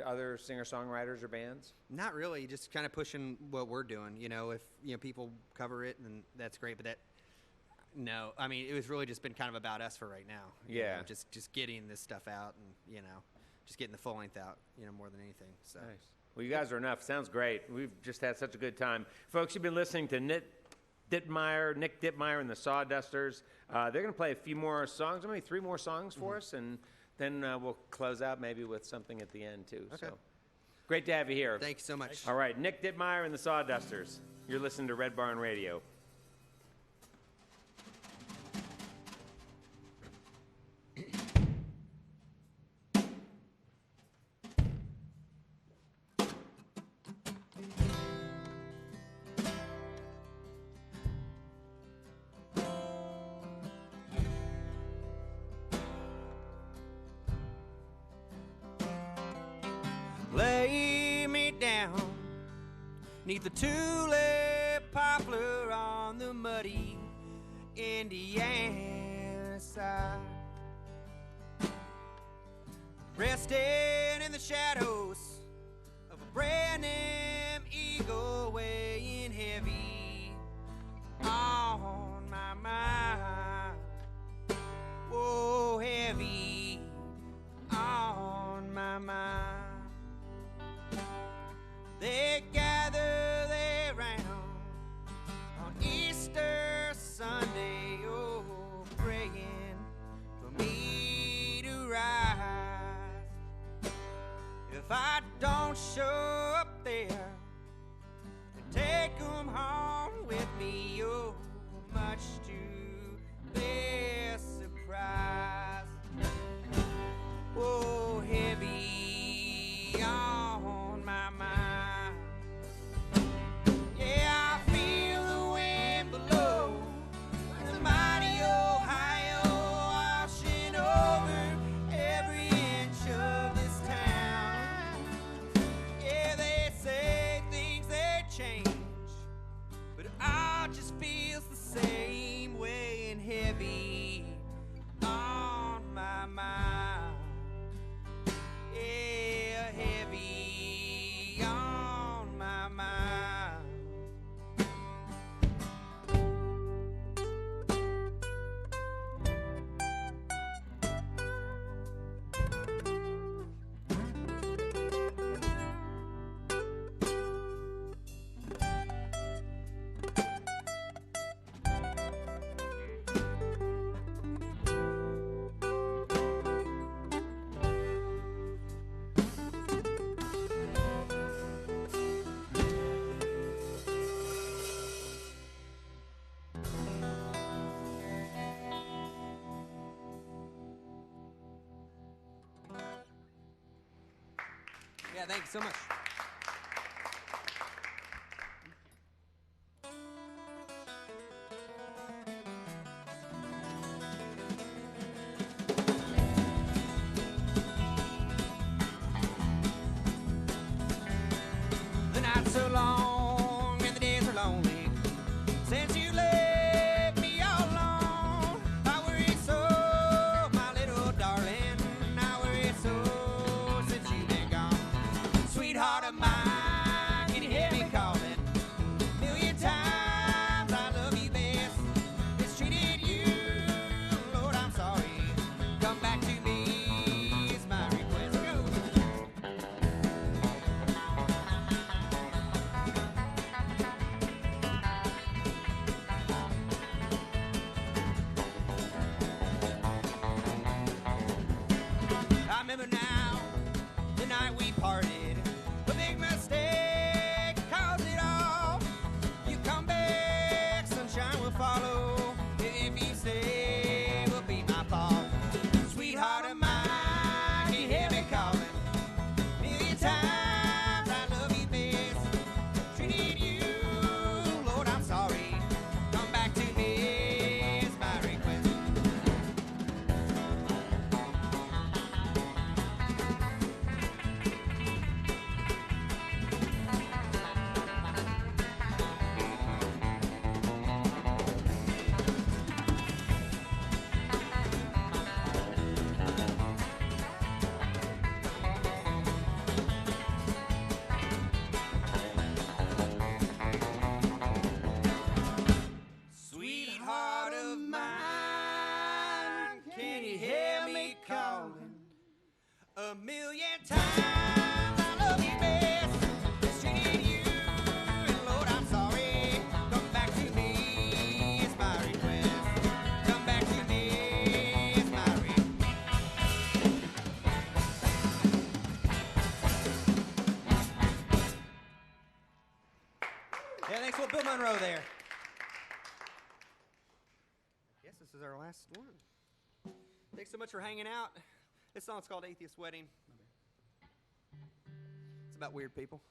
other singer-songwriters or bands? Not really. Just kind of pushing what we're doing. If people cover it, then that's great. But no. I mean, it was really just been kind of about us for right now. Yeah. Just getting this stuff out, and just getting the full length out. More than anything. So. Nice. Well, you guys are enough. Sounds great. We've just had such a good time, folks. You've been listening to Nick Dittmeier and the Sawdusters. They're going to play a few more songs. Maybe 3 more songs for us, and then we'll close out maybe with something at the end, too. Okay. So, great to have you here. Thank you so much. All right, Nick Dittmeier and the Sawdusters. You're listening to Red Barn Radio. lay me down 'neath the tulip poplar on the muddy Indiana side, resting in the shadows of a brand new eagle weighing heavy on my mind. Whoa, heavy on my mind. They gather there round on Easter Sunday, oh, praying for me to rise. If I don't show up there and take them home with me, oh, much to their surprise. Oh, heavy on my mind. Yeah, I feel the wind below, like the mighty Ohio washing over every inch of this town. Yeah, they say things they change, but I just feels the same way and heavy on my mind. Yeah, heavy on my mind. Yeah, thanks so much. The nights are long and the days are lonely since you left me all alone. I worry so, my little darling. I worry so since you've been gone. Sweetheart of mine, can you hear me calling? A million times I love you best. Mistreated you, Lord, I'm sorry. Come back to me is my request. Go. I remember now the night we parted. A big mistake caused it all. You come back, sunshine will follow. If you stay, will be my fault. Sweetheart of mine, can you hear me calling? Million times I love you best. Treated you, Lord, I'm sorry. Come back to me is my request. Sweetheart of mine, can you hear me calling? A million times I love you best. Mistreated you, and Lord, I'm sorry. Come back to me is my request. Come back to me is my request. Yeah, thanks, Bill Monroe there. Yes, this is our last one. Thanks so much for hanging out. This song's called Atheist Wedding. It's about weird people.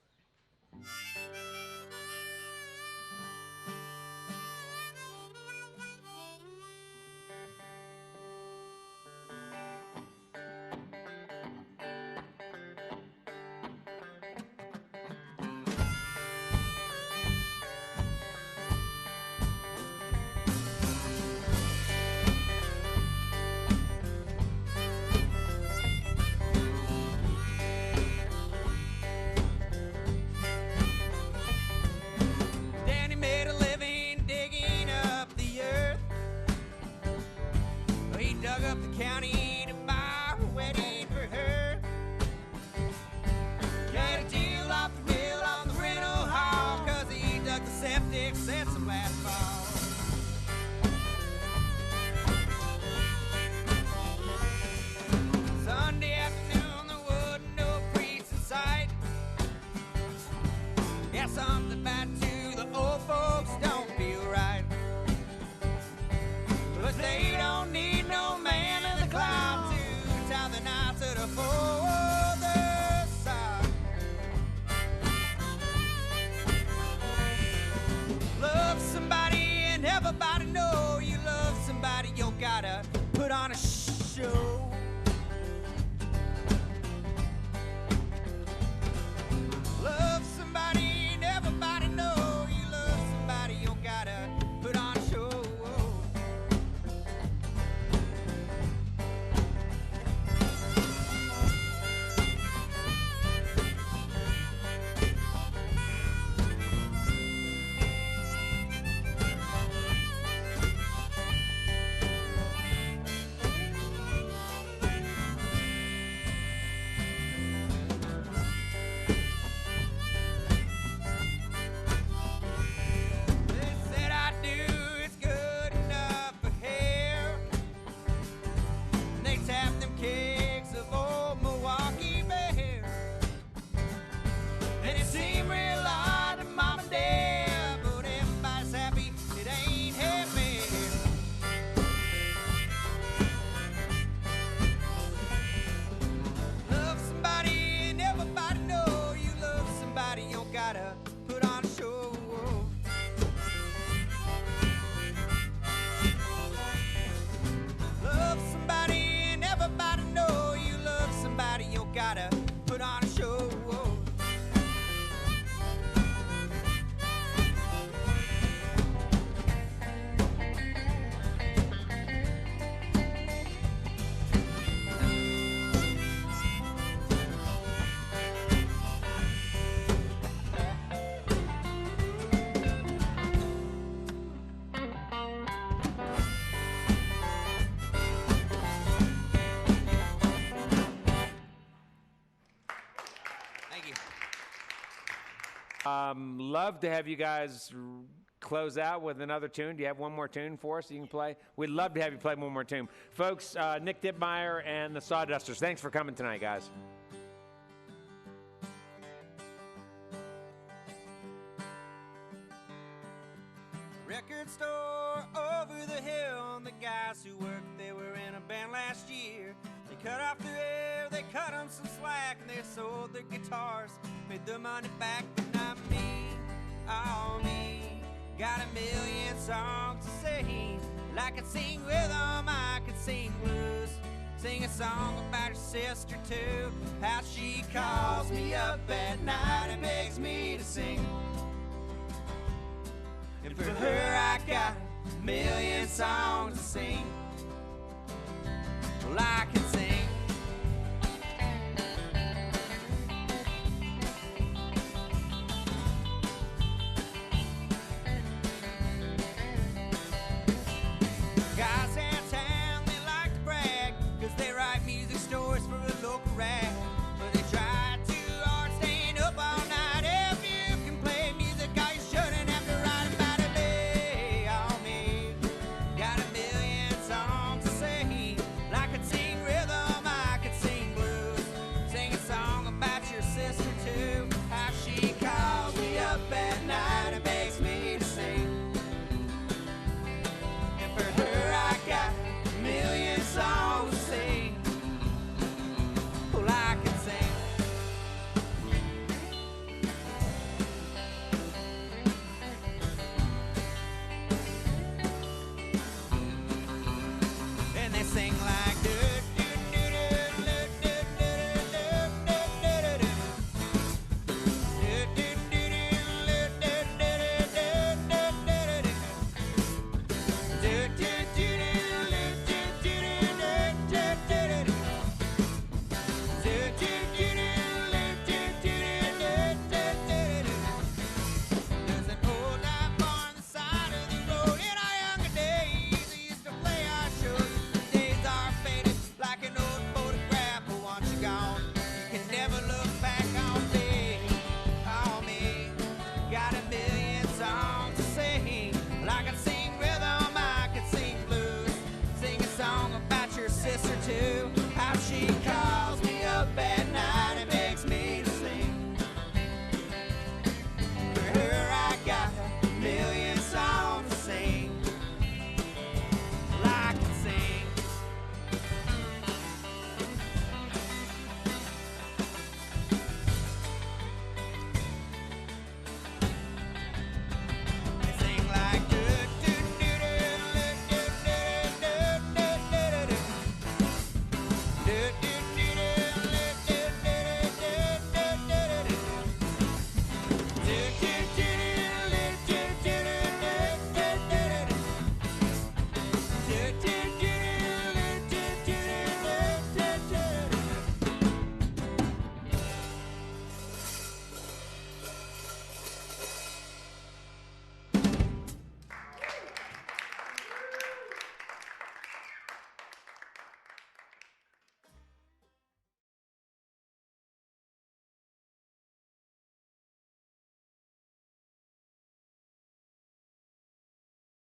dug up the county to buy a wedding for her. Get a deal off the mill on the rental hall, 'cause he dug the septic system last fall. Sunday afternoon, there wasn't no priest in sight. Yeah, something bad to the old folks don't feel right. But they don't need no man in the cloud to tie the knot to the other side. Love somebody and everybody know you love somebody. You gotta put on a show. Love somebody and everybody know you love somebody. You gotta put on a show. They said I do, it's good enough for hair. And they tap them kegs of old Milwaukee Bears. And it seemed real odd to Mom and Dad, but everybody's happy it ain't happy. Love somebody and everybody know you love somebody. You gotta put on a show. Love somebody and everybody know you love somebody. You gotta put on a show. Thank you. Love to have you guys close out with another tune. Do you have one more tune for us you can play? We'd love to have you play one more tune. Folks, Nick Dittmeier and the Sawdusters, thanks for coming tonight, guys. Record store over the hill, and the guys who worked there were in a band last year. They cut off their hair, they cut them some slack, and they sold their guitars, paid their money back, but not me, oh me. Got a million songs to sing, and I could sing rhythm, I could sing blues. Sing a song about her sister too, how she calls me up at night and begs me to sing. And for her I got a million songs to sing. Well, I can